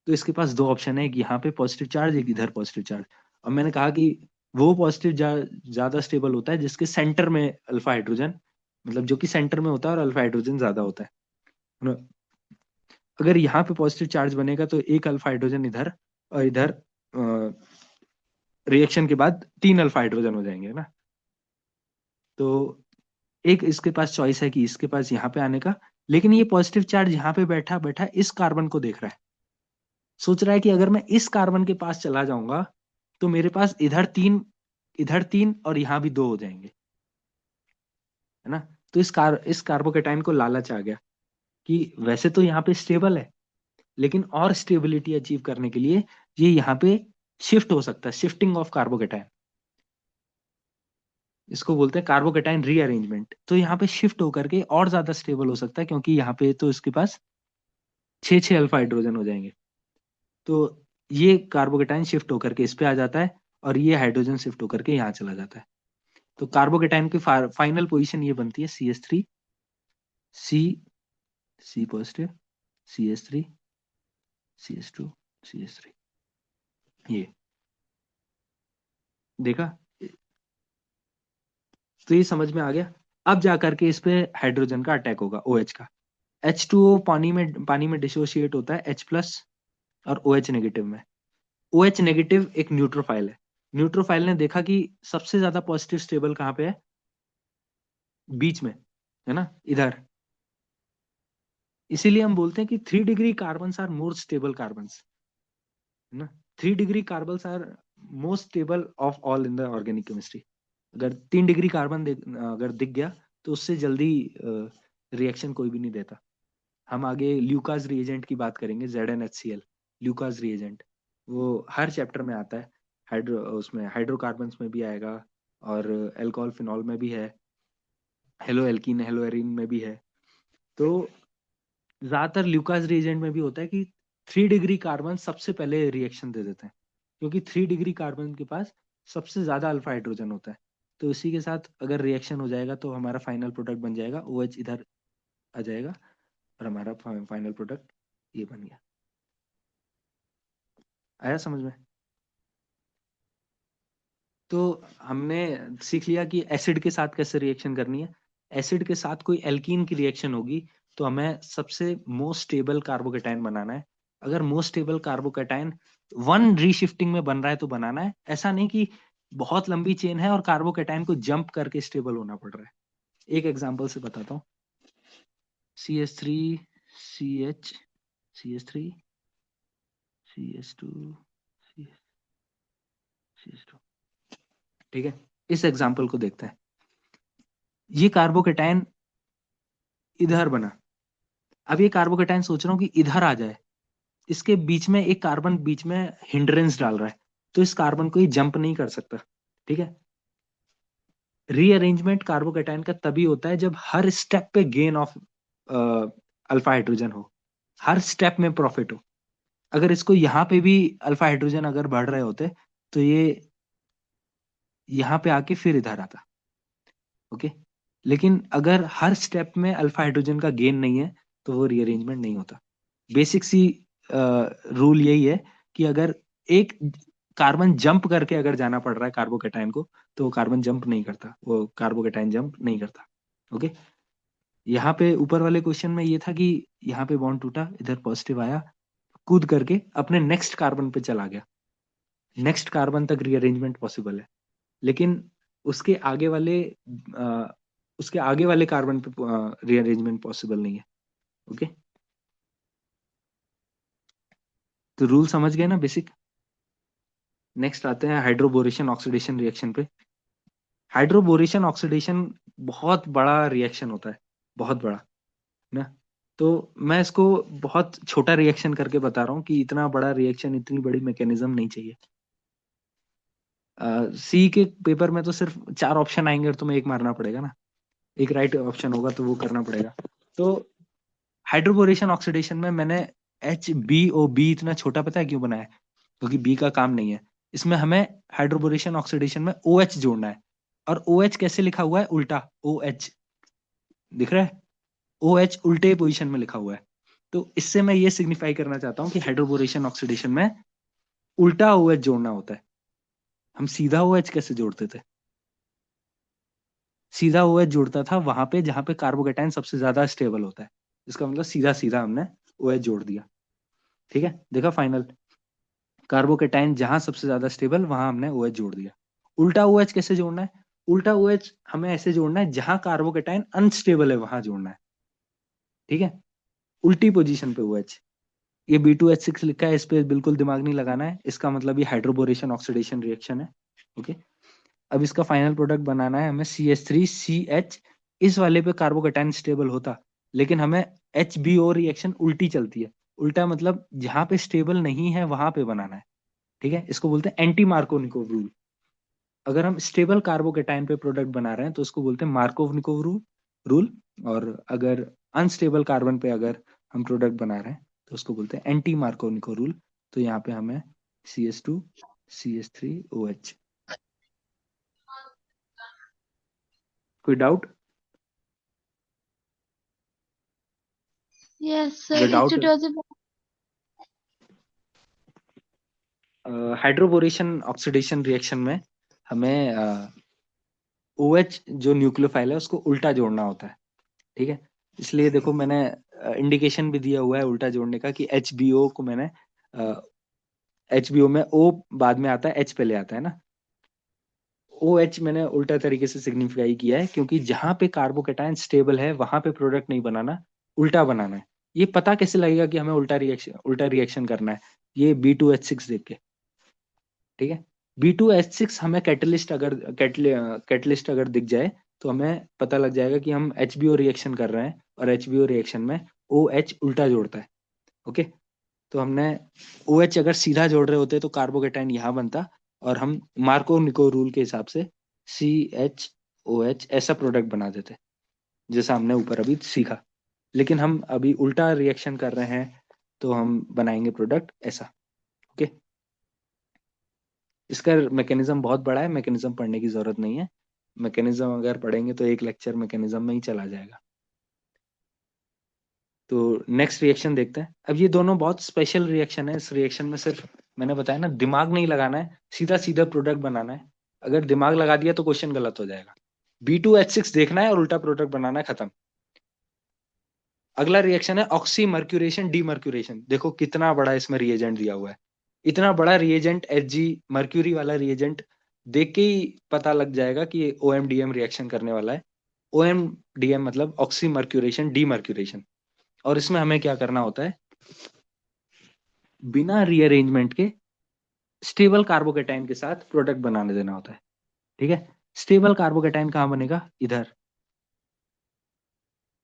A: तो इसके पास दो ऑप्शन है, एक यहाँ पे पॉजिटिव चार्ज, एक इधर पॉजिटिव चार्ज। और मैंने कहा कि वो पॉजिटिव ज्यादा स्टेबल होता है जिसके सेंटर में अल्फा हाइड्रोजन, मतलब जो कि सेंटर में होता है और अल्फा हाइड्रोजन ज्यादा होता है ना। अगर यहाँ पे पॉजिटिव चार्ज बनेगा तो एक अल्फा हाइड्रोजन इधर, और इधर रिएक्शन के बाद 3 अल्फा हाइड्रोजन हो जाएंगे ना। तो एक इसके पास चॉइस है कि इसके पास यहाँ पे आने का, लेकिन ये पॉजिटिव चार्ज यहाँ पे बैठा बैठा इस कार्बन को देख रहा है, सोच रहा है कि अगर मैं इस कार्बन के पास चला जाऊंगा तो मेरे पास इधर तीन और यहाँ भी 2 हो जाएंगे, है ना। तो इस कार्बोकेटाइन को लालच आ गया कि वैसे तो यहाँ पे स्टेबल है, लेकिन और स्टेबिलिटी अचीव करने के लिए ये यहाँ पे शिफ्ट हो सकता है, शिफ्टिंग ऑफ कार्बोकेटाइन, इसको बोलते हैं कार्बोकेटाइन रीअरेंजमेंट। तो यहाँ पे शिफ्ट होकर के और ज्यादा स्टेबल हो सकता है, क्योंकि यहाँ पे तो इसके पास 6 अल्फा हाइड्रोजन हो जाएंगे। तो ये कार्बोकेटाइन शिफ्ट होकर के इस पे आ जाता है और ये हाइड्रोजन शिफ्ट होकर के यहाँ चला जाता है। तो कार्बोकेटाइन की फाइनल पोजीशन ये बनती है CH3 C positive CH3 CH2 CH3। ये देखा, तो ये समझ में आ गया। अब जाकर के इस पे हाइड्रोजन का अटैक होगा, OH का। H2O पानी में डिसोशिएट होता है H+ और OH नेगेटिव में। OH नेगेटिव एक न्यूट्रोफाइल है। न्यूट्रोफाइल ने देखा कि सबसे ज्यादा पॉजिटिव स्टेबल कहाँ पे है, बीच में, है ना, इधर। इसीलिए हम बोलते हैं कि 3 degree carbon are more stable carbon, है ना। 3 degree carbon are most stable of all in the organic chemistry. अगर 3 डिग्री कार्बन अगर दिख गया तो उससे जल्दी रिएक्शन कोई भी नहीं देता। हम आगे ल्यूकास रिएजेंट की बात करेंगे, ZnHCl ल्यूकास रिएजेंट, वो हर चैप्टर में आता है। उसमें हाइड्रोकार्बन्स में भी आएगा और एल्कोहल फिनॉल में भी है, हेलो एल्कीन हेलो एरीन में भी है। तो ज्यादातर ल्यूकास रिएजेंट में भी होता है कि 3 डिग्री कार्बन सबसे पहले रिएक्शन दे देते हैं, क्योंकि 3 डिग्री कार्बन के पास सबसे ज्यादा अल्फा हाइड्रोजन होता है। तो इसी के साथ अगर रिएक्शन हो जाएगा तो हमारा फाइनल प्रोडक्ट बन जाएगा, OH इधर आ जाएगा और हमारा फाइनल प्रोडक्ट ये बन गया। आया समझ में? तो हमने सीख लिया कि एसिड के साथ कैसे रिएक्शन करनी है। एसिड के साथ कोई एल्कीन की रिएक्शन होगी तो हमें सबसे मोस्ट स्टेबल कार्बोकेटाइन बनाना है। अगर मोस्ट स्टेबल कार्बोकेटाइन 1 रीशिफ्टिंग में बन रहा है तो बनाना है, ऐसा नहीं कि बहुत लंबी चेन है और कार्बोकेटाइन को जंप करके स्टेबल होना पड़ रहा है। एक एग्जांपल से बताता हूँ। CH3 CH CH3 CH2 CH2, ठीक है। इस एग्जांपल को देखते हैं। ये कार्बोकेटाइन इधर बना, अब ये कार्बोकेटाइन सोच रहा हूँ कि इधर आ जाए, इसके बीच में एक कार्बन बीच में हिंड्रेंस डाल रहा है, तो इस कार्बन को ये जंप नहीं कर सकता, ठीक है। रीअरेंजमेंट कार्बोकेटाइन का तभी होता है जब हर स्टेप पे गेन ऑफ अल्फा हाइड्रोजन हो, हर स्टेप में प्रॉफिट हो। अगर इसको यहाँ पे भी अल्फा हाइड्रोजन अगर बढ़ रहे होते तो ये यहाँ पे आके फिर इधर आता, ओके। लेकिन अगर हर स्टेप में अल्फा हाइड्रोजन का गेन नहीं है तो वो रीअरेंजमेंट नहीं होता। बेसिक सी रूल यही है कि अगर एक कार्बन जंप करके अगर जाना पड़ रहा है कार्बोकेटाइन को, तो वो कार्बन जंप नहीं करता, वो कार्बोकेटाइन जंप नहीं करता, ओके। यहाँ पे ऊपर वाले क्वेश्चन में ये था कि यहाँ पे बॉन्ड टूटा, इधर पॉजिटिव आया, कूद करके अपने नेक्स्ट कार्बन पे चला गया, नेक्स्ट कार्बन तक रीअरेंजमेंट पॉसिबल है। लेकिन उसके आगे वाले कार्बन पे रीअरेंजमेंट पॉसिबल नहीं है, ओके। तो रूल समझ गए ना बेसिक। नेक्स्ट आते हैं हाइड्रोबोरेशन ऑक्सीडेशन रिएक्शन पे। हाइड्रोबोरेशन ऑक्सीडेशन बहुत बड़ा रिएक्शन होता है, बहुत बड़ा ना। तो मैं इसको बहुत छोटा रिएक्शन करके बता रहा हूँ कि इतना बड़ा रिएक्शन, इतनी बड़ी मैकेनिज्म नहीं चाहिए। सी के पेपर में तो सिर्फ 4 ऑप्शन आएंगे और तुम्हें एक मारना पड़ेगा ना, एक राइट ऑप्शन होगा तो वो करना पड़ेगा। तो हाइड्रोबोरेशन ऑक्सीडेशन में मैंने HBOB इतना छोटा पता है क्यों बनाया? क्योंकि B का काम नहीं है इसमें। हमें हाइड्रोबोरेशन ऑक्सीडेशन में OH जोड़ना है, और OH कैसे लिखा हुआ है? उल्टा OH दिख रहा है, OH उल्टे पोजीशन में लिखा हुआ है। तो इससे मैं ये सिग्निफाई करना चाहता हूँ कि हाइड्रोबोरेशन ऑक्सीडेशन में उल्टा OH जोड़ना होता है। हम सीधा OH कैसे जोड़ते थे? सीधा OH जोड़ता था वहां पे जहां पे कार्बोकेटाइन सबसे ज्यादा स्टेबल होता है। इसका मतलब सीधा सीधा हमने OH जोड़ दिया, ठीक है। देखा फाइनल, कार्बोकेटाइन जहां सबसे ज्यादा स्टेबल वहां हमने OH जोड़ दिया। उल्टा OH कैसे जोड़ना है? उल्टा OH हमें ऐसे जोड़ना है जहां कार्बोकेटाइन अनस्टेबल है वहां जोड़ना है, ठीक है। उल्टी पोजीशन पे OH। ये B2H6 लिखा है, इस पे बिल्कुल दिमाग नहीं लगाना है, इसका मतलब ये हाइड्रोबोरेशन ऑक्सीडेशन रिएक्शन है, ओके। अब इसका फाइनल प्रोडक्ट बनाना है हमें CH3CH। इस वाले पे कार्बोकेटाइन स्टेबल होता, लेकिन हमें HBO रिएक्शन उल्टी चलती है। उल्टा मतलब जहां पे स्टेबल नहीं है वहां पे बनाना है, ठीक है। इसको बोलते हैं एंटी मार्कोनिकोव रूल। अगर हम स्टेबल कार्बोकेटाइन पे प्रोडक्ट बना रहे हैं तो उसको बोलते हैं मार्कोवनिकोव रूल, और अगर अनस्टेबल कार्बन पे अगर हम प्रोडक्ट बना रहे हैं तो उसको बोलते हैं एंटी मार्कोवनिकोव रूल। तो यहाँ पे हमें CH2 CH3 OH। कोई doubt?
E: Yes, sir.
A: The doubt
E: It was a
A: hydroboration oxidation reaction में हमें OH जो न्यूक्लियोफाइल है उसको उल्टा जोड़ना होता है, ठीक है। इसलिए देखो मैंने इंडिकेशन भी दिया हुआ है उल्टा जोड़ने का कि HBO को मैंने HBO में O बाद में आता है, H पहले आता है ना। OH मैंने उल्टा तरीके से सिग्निफाई किया है क्योंकि जहां पे कार्बोकेटाइन स्टेबल है वहां पे प्रोडक्ट नहीं बनाना, उल्टा बनाना है। ये पता कैसे लगेगा कि हमें उल्टा रिएक्शन करना है? ये B2H6 देख के, ठीक है। B2H6 हमें कैटलिस्ट अगर दिख जाए तो हमें पता लग जाएगा कि हम HBO रिएक्शन कर रहे हैं, और HBO रिएक्शन में OH उल्टा जोड़ता है, ओके। तो हमने OH अगर सीधा जोड़ रहे होते तो कार्बोकेटाइन यहाँ बनता, और हम मार्कोव-निकोव रूल के हिसाब से CHOH ऐसा प्रोडक्ट बना देते जैसा हमने ऊपर अभी सीखा। लेकिन हम अभी उल्टा रिएक्शन कर रहे हैं तो हम बनाएंगे प्रोडक्ट ऐसा, ओके। इसका मैकेनिज्म बहुत बड़ा है, मैकेनिज्म पढ़ने की जरूरत नहीं है। मैकेनिज्म अगर पढ़ेंगे तो एक लेक्चर मैकेनिज्म में ही चला जाएगा। तो नेक्स्ट रिएक्शन देखते हैं। अब ये दोनों बहुत स्पेशल रिएक्शन है। इस रिएक्शन में सिर्फ मैंने बताया ना, दिमाग नहीं लगाना है, सीधा सीधा प्रोडक्ट बनाना है। अगर दिमाग लगा दिया तो क्वेश्चन गलत हो जाएगा। B2H6 देखना है और उल्टा प्रोडक्ट बनाना है, खत्म। अगला रिएक्शन है ऑक्सी मर्क्यूरेशन डीमर्क्यूरेशन। देखो कितना बड़ा इसमें रिएजेंट दिया हुआ है। इतना बड़ा रिएजेंट Hg मर्क्यूरी वाला रिएजेंट देख के ही पता लग जाएगा कि ये OMDM रिएक्शन करने वाला है। OMDM मतलब ऑक्सी मर्क्यूरेशन डीमर्क्यूरेशन। और इसमें हमें क्या करना होता है, बिना रीअरेंजमेंट के स्टेबल कार्बोकेटाइन के साथ प्रोडक्ट बनाने देना होता है। ठीक है, स्टेबल कार्बोकेटाइन कहाँ बनेगा, इधर।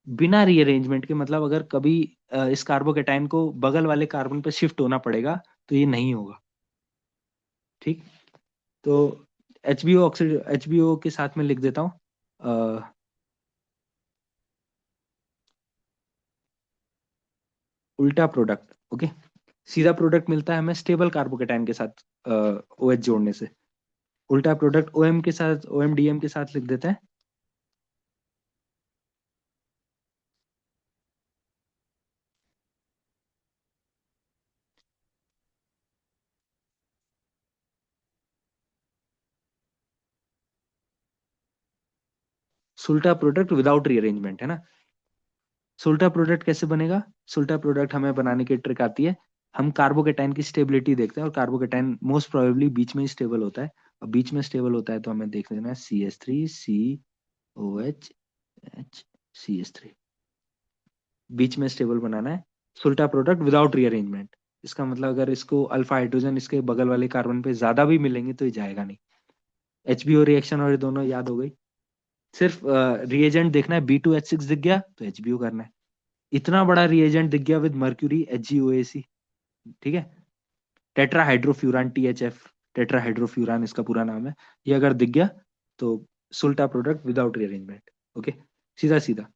A: बिना रीअरेंजमेंट के मतलब अगर कभी इस कार्बोकेटाइन को बगल वाले कार्बन पे शिफ्ट होना पड़ेगा तो ये नहीं होगा। ठीक, तो HBO ऑक्सीड HBO के साथ में लिख देता हूँ उल्टा प्रोडक्ट। ओके, सीधा प्रोडक्ट मिलता है हमें स्टेबल कार्बोकेटाइन के साथ OH जोड़ने से। उल्टा प्रोडक्ट OM के साथ OMDM के साथ लिख देते हैं। सुल्टा प्रोडक्ट विदाउट रीअरेंजमेंट है ना। सुल्टा प्रोडक्ट कैसे बनेगा, सुल्टा प्रोडक्ट हमें बनाने की ट्रिक आती है। हम कार्बोकेटाइन की स्टेबिलिटी देखते हैं और कार्बोकेटाइन मोस्ट प्रोबेबली बीच में ही स्टेबल होता है। और बीच में स्टेबल होता है तो हमें देख लेना है CH3 COH H CH3, बीच में स्टेबल बनाना है। सुल्टा प्रोडक्ट विदाउट रीअरेंजमेंट, इसका मतलब अगर इसको अल्फा हाइड्रोजन इसके बगल वाले कार्बन पे ज्यादा भी मिलेंगे तो ये जाएगा नहीं। HBO रिएक्शन और ये दोनों याद हो गई। सिर्फ रिएजेंट देखना है, B2H6 दिख गया तो HBO करना है। इतना बड़ा रिएजेंट दिख गया विद मर्क्यूरी HgOAc। ठीक है, टेट्राहाइड्रोफ्यूरान THF, टेट्राहाइड्रोफ्यूरान इसका पूरा नाम है। ये अगर दिख गया तो सुल्टा प्रोडक्ट विदाउट रीअरेंजमेंट। ओके, सीधा सीधा।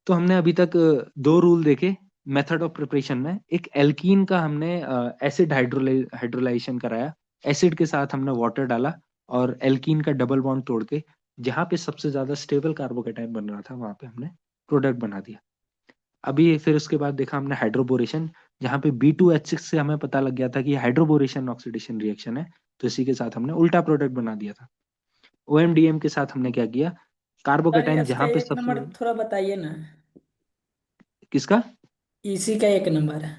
A: तो हमने अभी तक दो रूल देखे मेथड ऑफ प्रिपरेशन में। एक एल्कीन का हमने एसिड हाइड्रोलाइजेशन कराया, एसिड के साथ हमने वाटर डाला और एल्कीन का डबल बॉन्ड तोड़ के जहां पे सबसे ज्यादा स्टेबल कार्बोकेटाइन बन रहा था वहां पे हमने प्रोडक्ट बना दिया। अभी फिर उसके बाद देखा हमने हाइड्रोबोरेशन, जहां पे B2H6 से हमें पता लग गया था कि हाइड्रोबोरेशन ऑक्सीडेशन रिएक्शन है, तो इसी के साथ हमने उल्टा प्रोडक्ट बना दिया था। OMDM के साथ हमने क्या किया,
D: सर
A: कार्बोकेटाइन
D: इसका
A: जहां पे
D: एक
A: सबसे
D: नंबर थोड़ा बताइए ना।
A: किसका,
D: इसी का एक नंबर है।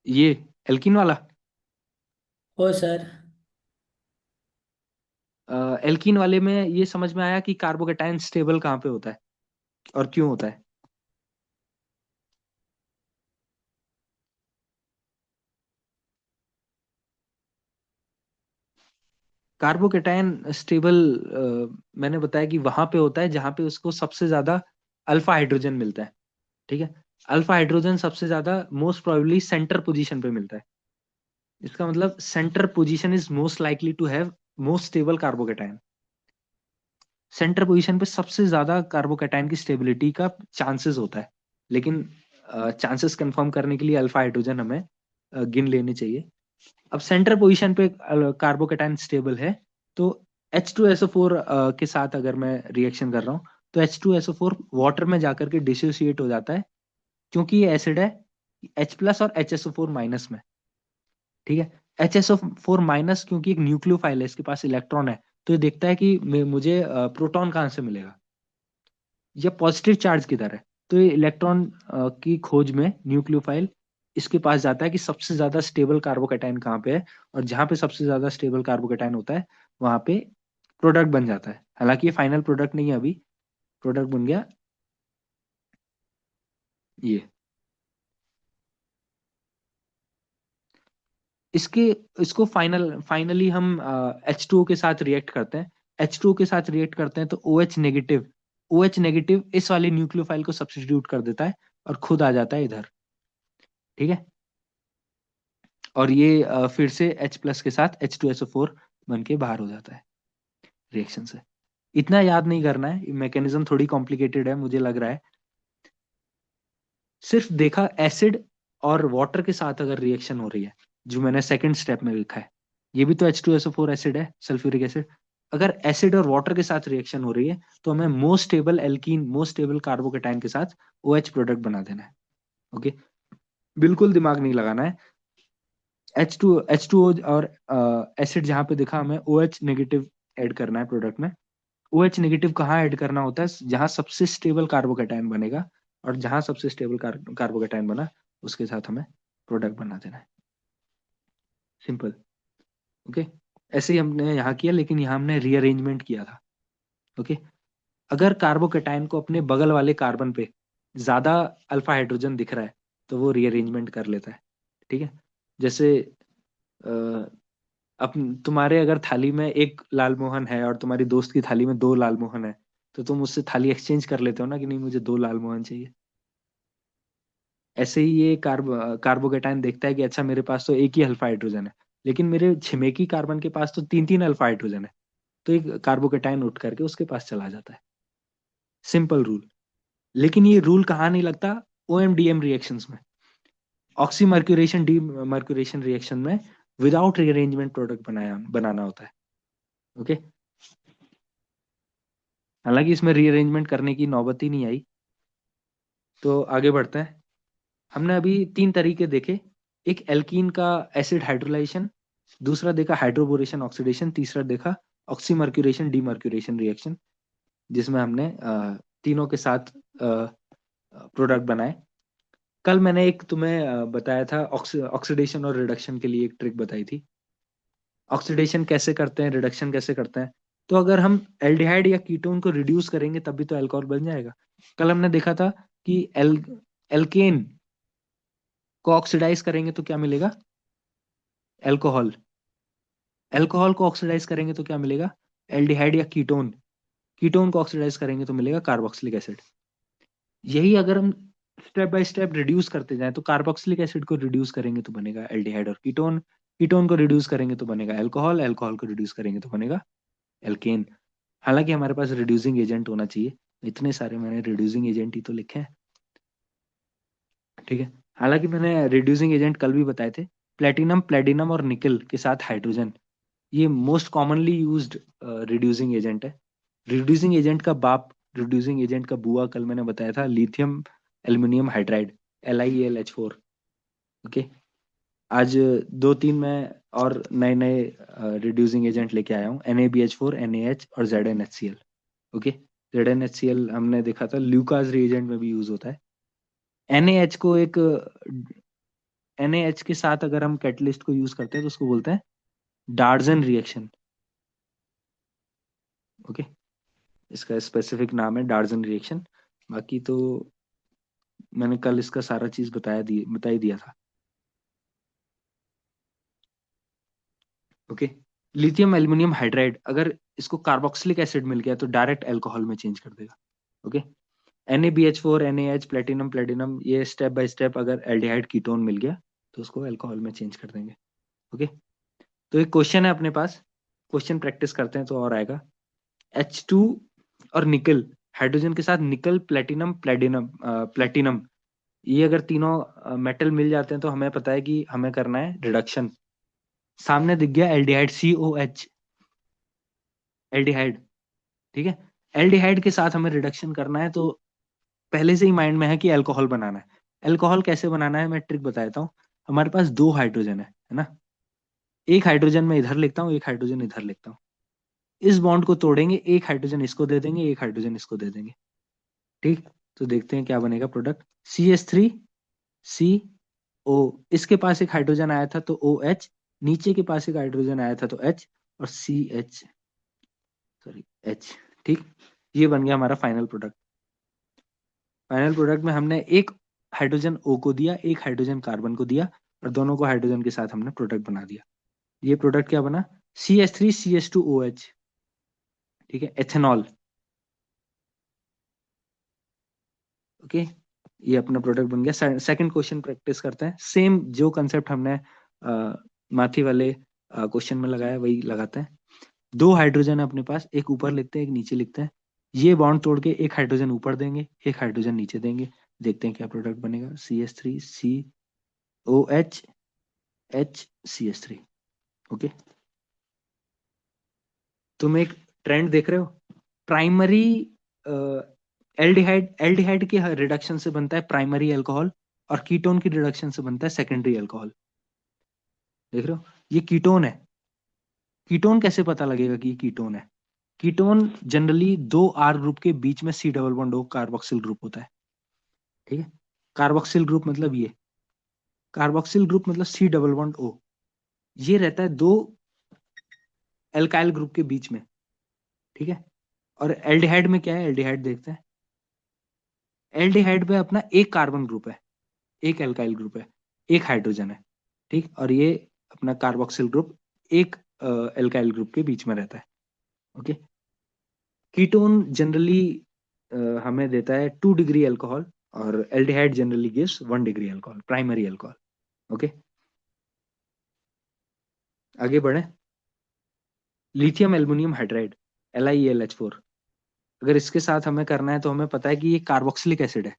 A: ये एल्किन वाला।
D: हो सर।
A: एल्कीन वाले में ये समझ में आया कि कार्बोकेटाइन स्टेबल कहाँ पे होता है और क्यों होता है। कार्बोकेटाइन स्टेबल मैंने बताया कि वहां पे होता है जहां पे उसको सबसे ज्यादा अल्फा हाइड्रोजन मिलता है। ठीक है, अल्फा हाइड्रोजन सबसे ज्यादा मोस्ट प्रोबेबली सेंटर पोजीशन पे मिलता है। इसका मतलब centre position is most likely to have most stable carbocation. Centre position पे सबसे ज्यादा कार्बोकेटाइन की स्टेबिलिटी का चांसेस होता है, लेकिन चांसेस कंफर्म करने के लिए अल्फा हाइड्रोजन हमें गिन लेने चाहिए। अब सेंटर पोजीशन पे कार्बोकेटाइन स्टेबल है तो H2SO4 के साथ अगर मैं रिएक्शन कर रहा हूँ तो H2SO4 वाटर में जाकर के डिसोसिएट हो जाता है, क्योंकि ये एसिड है H+ और HSO4 माइनस में। ठीक है, HSO4 माइनस क्योंकि एक न्यूक्लियोफाइल है, इसके पास इलेक्ट्रॉन है, तो ये देखता है कि मुझे प्रोटॉन कहाँ से मिलेगा या पॉजिटिव चार्ज किधर है। तो ये इलेक्ट्रॉन की खोज में न्यूक्लियोफाइल इसके पास जाता है कि सबसे ज्यादा स्टेबल कार्बोकेटाइन कहाँ पे है, और जहां पे सबसे ज्यादा स्टेबल कार्बोकेटाइन होता है वहां पे प्रोडक्ट बन जाता है। हालांकि ये फाइनल प्रोडक्ट नहीं है, अभी प्रोडक्ट बन गया ये। इसके इसको फाइनली हम H2O के साथ रिएक्ट करते हैं। H2O के साथ रिएक्ट करते हैं तो OH नेगेटिव इस वाले न्यूक्लियोफाइल को सब्स्टिट्यूट कर देता है और खुद आ जाता है इधर। ठीक है, और ये फिर से H+ के साथ H2SO4 बन के बाहर हो जाता है रिएक्शन से। इतना याद नहीं करना है, मैकेनिज्म थोड़ी कॉम्प्लिकेटेड है मुझे लग रहा है। सिर्फ देखा एसिड और वाटर के साथ अगर रिएक्शन हो रही है, जो मैंने सेकंड स्टेप में लिखा है, ये भी तो H2SO4 एसिड है, सल्फ्यूरिक एसिड। अगर एसिड और वाटर के साथ रिएक्शन हो रही है तो हमें most stable alkene most stable carbocation के साथ OH प्रोडक्ट बना देना है। ओके, बिल्कुल दिमाग नहीं लगाना है। H2O और एसिड जहां पे दिखा हमें OH नेगेटिव ऐड करना है प्रोडक्ट में, OH नेगेटिव कहाँ ऐड करना होता है? जहां सबसे स्टेबल कार्बोकेटायन बनेगा, और जहां सबसे स्टेबल कार्बोकेटायन बना उसके साथ हमें प्रोडक्ट बना देना है। सिंपल। ओके, ऐसे ही हमने यहाँ किया, लेकिन यहाँ हमने रीअरेंजमेंट किया था। ओके, अगर कार्बोकेटायन को अपने बगल वाले कार्बन पे ज्यादा अल्फा हाइड्रोजन दिख रहा है तो वो रीअरेंजमेंट कर लेता है। ठीक है, जैसे अब तुम्हारे अगर थाली में एक लाल मोहन है और तुम्हारी दोस्त की थाली में 2 लाल मोहन है, तो तुम उससे थाली एक्सचेंज कर लेते हो ना कि नहीं मुझे 2 लाल मोहन चाहिए। ऐसे ही ये कार्बोकेटायन देखता है कि अच्छा मेरे पास तो एक ही अल्फा हाइड्रोजन है, लेकिन मेरे छिमेकी कार्बन के पास तो 3 अल्फा हाइड्रोजन है, तो एक कार्बोकेटायन उठ करके उसके पास चला जाता है। Simple rule. लेकिन ये रूल कहाँ नहीं लगता? OMDM रिएक्शंस में, oxy mercuration D mercuration reaction में विदाउट रीअरेंजमेंट प्रोडक्ट बनाना होता है। ओके, हालांकि इसमें रीअरेंजमेंट करने की नौबत ही नहीं आई। तो आगे बढ़ते हैं। हमने अभी 3 तरीके देखे, एक एल्कीन का एसिड हाइड्रोलाइजेशन, दूसरा देखा हाइड्रोबोरेशन ऑक्सीडेशन, तीसरा देखा ऑक्सीमर्क्यूरेशन डीमर्क्यूरेशन रिएक्शन, जिसमें हमने तीनों के साथ प्रोडक्ट बनाए। कल मैंने एक तुम्हें बताया था ऑक्सीडेशन और रिडक्शन के लिए एक ट्रिक बताई थी। ऑक्सीडेशन कैसे करते हैं, रिडक्शन कैसे करते हैं? तो अगर हम एल्डिहाइड या कीटोन को रिड्यूस करेंगे तभी तो अल्कोहल बन जाएगा। कल हमने देखा था कि एल्केन को ऑक्सीडाइज करेंगे तो क्या मिलेगा? एल्कोहल। एल्कोहल को ऑक्सीडाइज करेंगे तो क्या मिलेगा? एल्डिहाइड या कीटोन। कीटोन को ऑक्सीडाइज करेंगे तो मिलेगा कार्बोक्सिलिक एसिड। यही अगर हम स्टेप बाय स्टेप रिड्यूस करते जाएं तो कार्बोक्सिलिक एसिड को रिड्यूस करेंगे तो बनेगा एल्डिहाइड और कीटोन, कीटोन को रिड्यूस करेंगे तो बनेगा अल्कोहल, अल्कोहल को रिड्यूस करेंगे तो बनेगा एल्केन। हालांकि हमारे पास रिड्यूसिंग एजेंट होना चाहिए, इतने सारे मैंने रिड्यूसिंग एजेंट ही तो लिखे हैं। ठीक है, हालांकि मैंने रिड्यूसिंग एजेंट कल भी बताए थे, प्लेटिनम, प्लेडिनम और निकल के साथ हाइड्रोजन, ये most commonly used reducing agent है। रिड्यूसिंग एजेंट का बाप, रिड्यूसिंग एजेंट का बुआ कल मैंने बताया था lithium aluminium hydride, LiAlH4। Okay, आज 2-3 मैं और नए नए रिड्यूसिंग एजेंट लेके आया हूँ, NaBH4, NaH और ZnHCl। ओके, ZnHCl हमने देखा था ल्यूकास रिएजेंट में भी यूज होता है। NaH को एक NaH के साथ अगर हम कैटलिस्ट को यूज करते हैं तो उसको बोलते हैं डार्जन रिएक्शन। ओके, इसका स्पेसिफिक नाम है डार्जन रिएक्शन। बाकी तो मैंने कल इसका सारा चीज बता ही दिया था। ओके, लिथियम एल्युमिनियम हाइड्राइड अगर इसको कार्बोक्सिलिक एसिड मिल गया तो डायरेक्ट अल्कोहल में चेंज कर देगा। Okay, NaBH4, NaH, platinum, platinum, ये स्टेप बाय स्टेप अगर एल्डिहाइड कीटोन मिल गया तो उसको अल्कोहल में चेंज कर देंगे। ओके, तो एक क्वेश्चन है अपने पास, क्वेश्चन प्रैक्टिस करते हैं तो और आएगा। H2 और निकल, हाइड्रोजन के साथ निकल, प्लेटिनम, प्लेटिनम, ये अगर तीनों मेटल मिल जाते हैं तो हमें पता है कि हमें करना है रिडक्शन। सामने दिख गया एल्डिहाइड COH, एल्डिहाइड। ठीक है, एल्डिहाइड के साथ हमें रिडक्शन करना है तो पहले से ही माइंड में है कि अल्कोहल बनाना है। अल्कोहल कैसे बनाना है मैं ट्रिक बता देता हूँ। हमारे पास 2 हाइड्रोजन है ना, एक हाइड्रोजन मैं इधर लिखता हूँ, एक हाइड्रोजन इधर लिखता हूँ। इस बॉन्ड को तोड़ेंगे, एक हाइड्रोजन इसको दे देंगे, एक हाइड्रोजन इसको दे देंगे। ठीक, तो देखते हैं क्या बनेगा प्रोडक्ट। CH3CO, इसके पास एक हाइड्रोजन आया था तो OH, नीचे के पास एक हाइड्रोजन आया था तो H, और H। ठीक, ये बन गया हमारा फाइनल प्रोडक्ट। फाइनल प्रोडक्ट में हमने एक हाइड्रोजन O को दिया, एक हाइड्रोजन कार्बन को दिया, और दोनों को हाइड्रोजन के साथ हमने प्रोडक्ट बना दिया। ये प्रोडक्ट क्या बना? CH3CH2OH। ठीक है, एथेनॉल। ओके, ये अपना प्रोडक्ट बन गया। सेकंड क्वेश्चन प्रैक्टिस करते हैं, सेम जो कंसेप्ट हमने माथी वाले क्वेश्चन में लगाया वही लगाते हैं। 2 हाइड्रोजन है अपने पास, एक ऊपर लिखते हैं एक नीचे लिखते हैं। ये बॉन्ड तोड़ के एक हाइड्रोजन ऊपर देंगे, एक हाइड्रोजन नीचे देंगे, देखते हैं क्या प्रोडक्ट बनेगा। CH3COH HCH3। ओके, तुम एक ट्रेंड देख रहे हो, प्राइमरी एल्डिहाइड के रिडक्शन से बनता है प्राइमरी अल्कोहल, और कीटोन की रिडक्शन से बनता है सेकेंडरी अल्कोहल। देख रहे हो, ये कीटोन है। कीटोन कैसे पता लगेगा कि ये कीटोन है? कीटोन जनरली दो आर ग्रुप के बीच में C double bond O carboxyl group होता है, ठीक है। कार्बोक्सिल ग्रुप मतलब ये, कार्बोक्सिल ग्रुप मतलब सी डबल बॉन्ड ओ, ये रहता है दो एल्काइल ग्रुप के बीच में, ठीक है। और एल्डिहाइड में क्या है, एल्डिहाइड देखते हैं। एल्डिहाइड में अपना एक कार्बन ग्रुप है, एक एल्काइल ग्रुप है, एक हाइड्रोजन है, ठीक। और ये अपना कार्बोक्सिल ग्रुप एक एल्काइल ग्रुप के बीच में रहता है, ओके। कीटोन जनरली हमें देता है 2 डिग्री अल्कोहल, और aldehyde generally gives 1 degree alcohol, primary alcohol, okay. आगे बढ़े। लिथियम एल्युमिनियम हाइड्राइड LiAlH4, अगर इसके साथ हमें करना है तो हमें पता है कि ये कार्बोक्सिलिक एसिड है,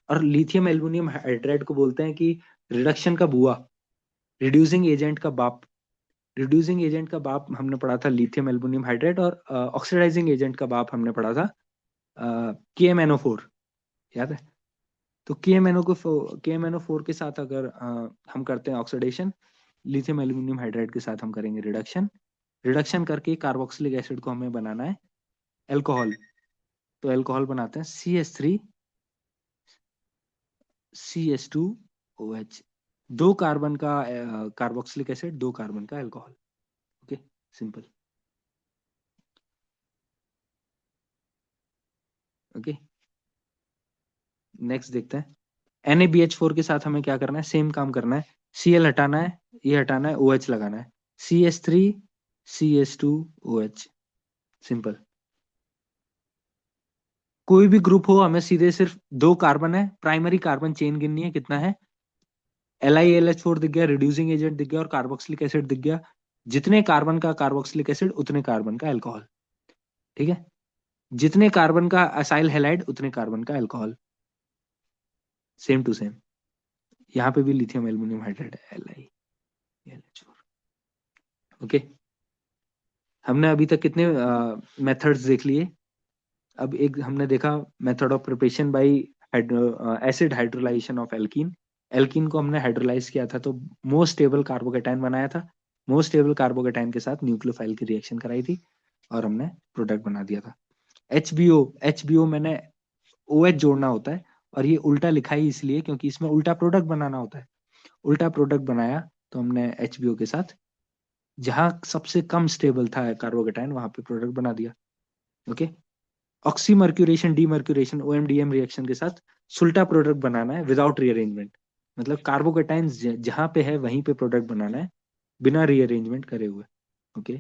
A: और लिथियम एल्युमिनियम हाइड्राइड को बोलते हैं कि रिडक्शन का बुआ, रिड्यूसिंग एजेंट का बाप। रिड्यूसिंग एजेंट का बाप हमने पढ़ा था लिथियम एल्युमिनियम हाइड्राइड, और ऑक्सीडाइजिंग एजेंट का बाप हमने पढ़ा था KMnO4, याद है। तो KMnO4 के साथ अगर हम करते हैं ऑक्सीडेशन, लिथियम एल्युमिनियम हाइड्राइड के साथ हम करेंगे रिडक्शन। रिडक्शन करके कार्बोक्सिलिक एसिड को हमें बनाना है एल्कोहल, तो एल्कोहल बनाते हैं CH3CH2OH, दो कार्बन का कार्बोक्सिलिक एसिड, दो कार्बन का alcohol, okay, simple, okay. Next देखते हैं, NaBH4 के साथ हमें क्या करना है, सेम काम करना है। Cl हटाना है, ये हटाना है, OH लगाना है, CH3CH2OH, सिंपल। कोई भी ग्रुप हो, हमें सीधे सिर्फ दो कार्बन है, प्राइमरी कार्बन चेन गिननी है, कितना है। LiAlH4 दिख गया, रिड्यूसिंग एजेंट दिख गया, और कार्बोक्सिलिक एसिड दिख गया। जितने कार्बन का कार्बोक्सिलिक एसिड उतने कार्बन का अल्कोहल, ठीक है। जितने कार्बन का असाइल हैलाइड उतने कार्बन का अल्कोहल, सेम टू सेम। यहाँ पे भी लिथियम एल्युमिनियम हाइड्राइड है, LiAlH4, ओके। हमने अभी तक कितने मेथड्स देख लिए। अब एक हमने देखा method of preparation by acid hydrolysation of alkene. Alkene को हमने हाइड्रोलाइज किया था तो मोस्ट स्टेबल कार्बोकेटाइन बनाया था, मोस्ट स्टेबल कार्बोकेटाइन के साथ न्यूक्लियोफाइल की रिएक्शन कराई थी, और हमने प्रोडक्ट बना दिया था। एचबीओ मैंने OH जोड़ना होता है, और ये उल्टा लिखा ही इसलिए क्योंकि इसमें उल्टा प्रोडक्ट बनाना होता है। उल्टा प्रोडक्ट बनाया तो हमने एचबीओ के साथ जहां सबसे कम स्टेबल था कार्बोकेटाइन वहां पे प्रोडक्ट बना दिया, okay. Oxymercuration demercuration OMDM reaction के साथ सुल्टा प्रोडक्ट बनाना है विदाउट रीअरेंजमेंट, मतलब कार्बोकेटाइन जहां पे है वहीं पे प्रोडक्ट बनाना है बिना रीअरेंजमेंट करे हुए, ओके।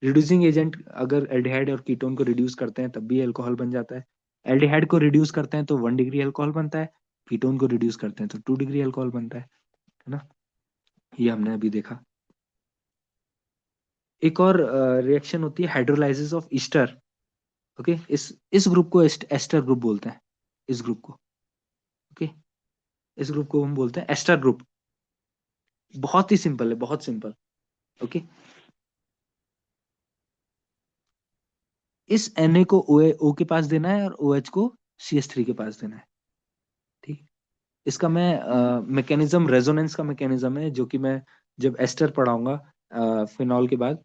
A: रिड्यूसिंग एजेंट अगर एल्डिहाइड और कीटोन को रिड्यूस करते हैं तब भी अल्कोहल बन जाता है। एल्डिहाइड को रिड्यूस करते हैं तो 1 डिग्री अल्कोहल बनता है, कीटोन को रिड्यूस करते हैं तो 2 डिग्री अल्कोहल बनता है ना। ये हमने अभी देखा। एक और रिएक्शन होती है हाइड्रोलाइसिस ऑफ ईस्टर, ओके। इस ग्रुप को एस्टर ग्रुप बोलते हैं, इस ग्रुप को, ओके। इस ग्रुप को हम बोलते हैं एस्टर ग्रुप। बहुत ही सिंपल है, बहुत सिंपल, ओके। इस Na को O के पास देना है और OH को CH3 के पास देना है, ठीक। इसका मैं मैकेनिज्म रेजोनेंस का मैकेनिज्म है जो कि मैं जब एस्टर पढ़ाऊंगा फिनॉल के बाद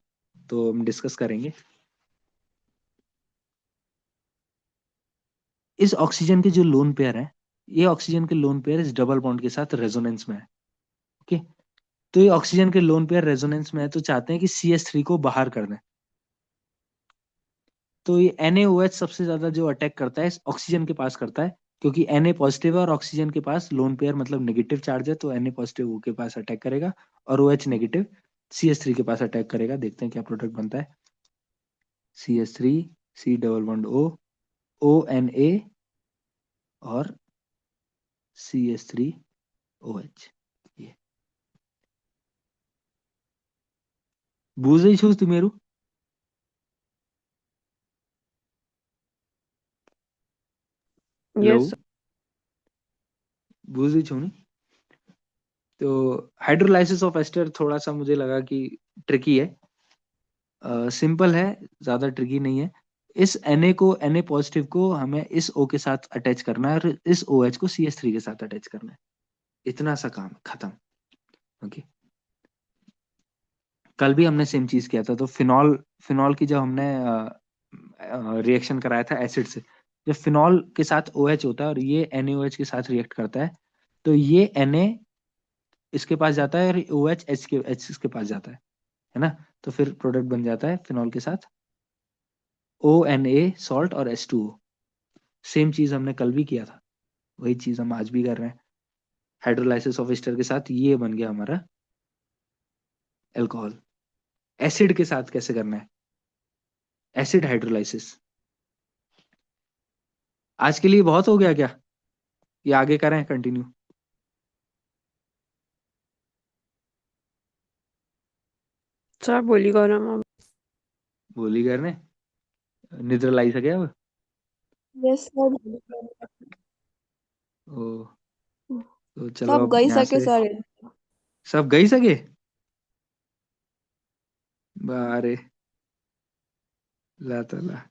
A: तो हम डिस्कस करेंगे। इस ऑक्सीजन के जो लोन पेयर है, ये ऑक्सीजन के लोन पेयर इस डबल बॉन्ड के साथ रेजोनेंस में है, ओके। तो ये ऑक्सीजन के लोन पेयर रेजोनेंस में है तो चाहते हैं कि CH3 को बाहर कर दें, तो ये NaOH सबसे ज्यादा जो अटैक करता है इस ऑक्सीजन के पास करता है, क्योंकि Na पॉजिटिव है और ऑक्सीजन के पास लोन पेयर मतलब नेगेटिव चार्ज है, तो Na पॉजिटिव के पास अटैक करेगा और OH नेगेटिव CH3 के पास अटैक करेगा। देखते हैं क्या प्रोडक्ट बनता है। CH3 C double bond O ONA और CH3OH। ये బూజేసి చూస్తే మీరు हेलो
C: Yes, sir.
A: बूझी छूनी। तो हाइड्रोलाइसिस ऑफ एस्टर थोड़ा सा मुझे लगा कि ट्रिकी है, सिंपल है, ज्यादा ट्रिकी नहीं है। इस Na पॉजिटिव को हमें इस O के साथ अटैच करना है और इस OH को CH3 के साथ अटैच करना है, इतना सा काम खत्म, ओके। कल भी हमने सेम चीज किया था, तो फिनॉल की जब हमने रिएक्शन कराया था एसिड से। जब फिनॉल के साथ OH होता है और ये NaOH के साथ रिएक्ट करता है, तो ये Na इसके पास जाता है और OH H इसके पास जाता है ना। तो फिर प्रोडक्ट बन जाता है फिनॉल के साथ ONA सॉल्ट और H2O। सेम चीज हमने कल भी किया था, वही चीज हम आज भी कर रहे हैं। हाइड्रोलाइसिस ऑफ एस्टर के साथ ये बन गया हमारा अल्कोहल। एसिड के साथ कैसे करना है, एसिड हाइड्रोलाइसिस। आज के लिए बहुत हो गया क्या, ये आगे करें कंटिन्यू?
C: सर बोली गरम अब।
A: बोली करने निद्र लाई सके अब?
C: Yes sir.
A: ओ, तो चलो
C: सब
A: अब
C: गई
A: यहाँ
C: सके
A: से
C: सर।
A: सब गई सके। बारे ला तो ला,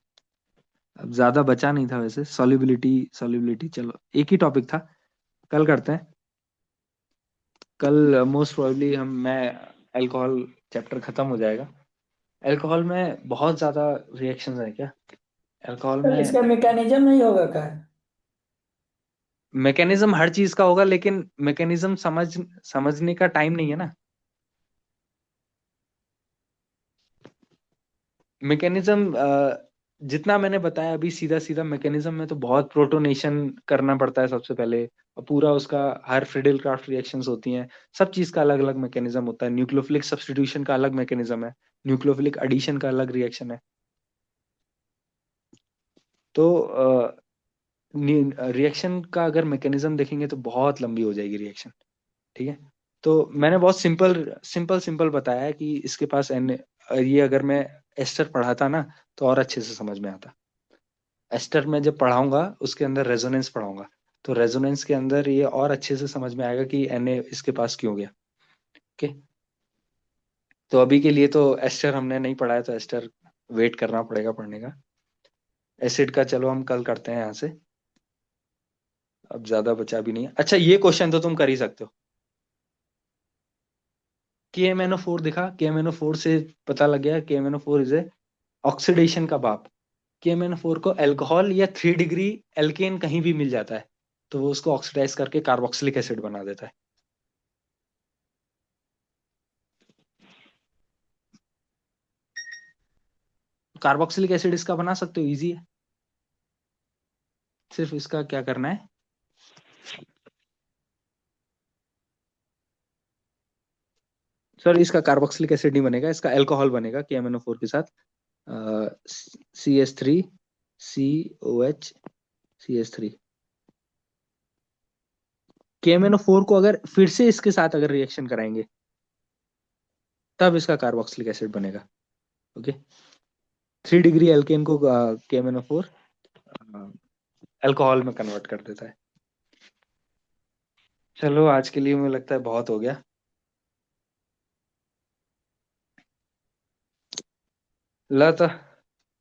A: अब ज्यादा बचा नहीं था वैसे। सॉल्युबिलिटी सॉल्युबिलिटी चलो एक ही टॉपिक था, कल करते हैं। कल मोस्ट प्रोबेबली मैं अल्कोहल चैप्टर खत्म हो जाएगा। अल्कोहल में बहुत ज्यादा रिएक्शंस है क्या अल्कोहल
D: तो
A: में?
D: इसका मैकेनिज्म नहीं होगा क्या?
A: मैकेनिज्म हर चीज का होगा, लेकिन मैकेनिज्म समझने का टाइम नहीं है ना। मैकेनिज्म जितना मैंने बताया अभी सीधा सीधा, मैकेनिज्म में तो बहुत प्रोटोनेशन करना पड़ता है सबसे पहले, और पूरा उसका हर फ्रीडेल क्राफ्ट रिएक्शंस होती हैं, सब चीज का अलग अलग मैकेनिज्म होता है। न्यूक्लियोफिलिक सब्स्टिट्यूशन का अलग मैकेनिज्म है, न्यूक्लियोफिलिक एडिशन का अलग रिएक्शन है। तो रिएक्शन का अगर मैकेनिज्म देखेंगे तो बहुत लंबी हो जाएगी रिएक्शन, ठीक है। तो मैंने बहुत सिंपल सिंपल सिंपल बताया है कि इसके पास ये अगर मैं एस्टर पढ़ाता ना तो और अच्छे से समझ में आता। एस्टर में जब पढ़ाऊंगा उसके अंदर रेजोनेंस पढ़ाऊंगा, तो रेजोनेंस के अंदर ये और अच्छे से समझ में आएगा कि Na इसके पास क्यों गया। ओके, तो अभी के लिए तो एस्टर हमने नहीं पढ़ा है, तो एस्टर वेट करना पड़ेगा पढ़ने का। एसिड का चलो हम कल करते हैं यहाँ से, अब ज्यादा बचा भी नहीं है। अच्छा, ये क्वेश्चन तो तुम कर ही सकते हो। KMnO4 दिखा, KMnO4 से पता लग गया KMnO4 इज ए ऑक्सीडेशन का बाप। KMnO4 को अल्कोहल या 3 डिग्री एल्केन कहीं भी मिल जाता है, तो वो उसको ऑक्सीडाइज करके कार्बोक्सिलिक एसिड बना देता है। कार्बोक्सिलिक एसिड इसका बना सकते हो, इजी है। सिर्फ इसका क्या करना है, सर इसका कार्बोक्सिलिक एसिड नहीं बनेगा, इसका अल्कोहल बनेगा KMnO4 के साथ। CH3 COH CH3। KMnO4 को अगर फिर से इसके साथ अगर रिएक्शन कराएंगे तब इसका कार्बोक्सिलिक एसिड बनेगा। ओके, 3 डिग्री एल्केन को KMnO4 अल्कोहल में कन्वर्ट कर देता है। चलो आज के लिए मुझे लगता है बहुत हो गया। ला तो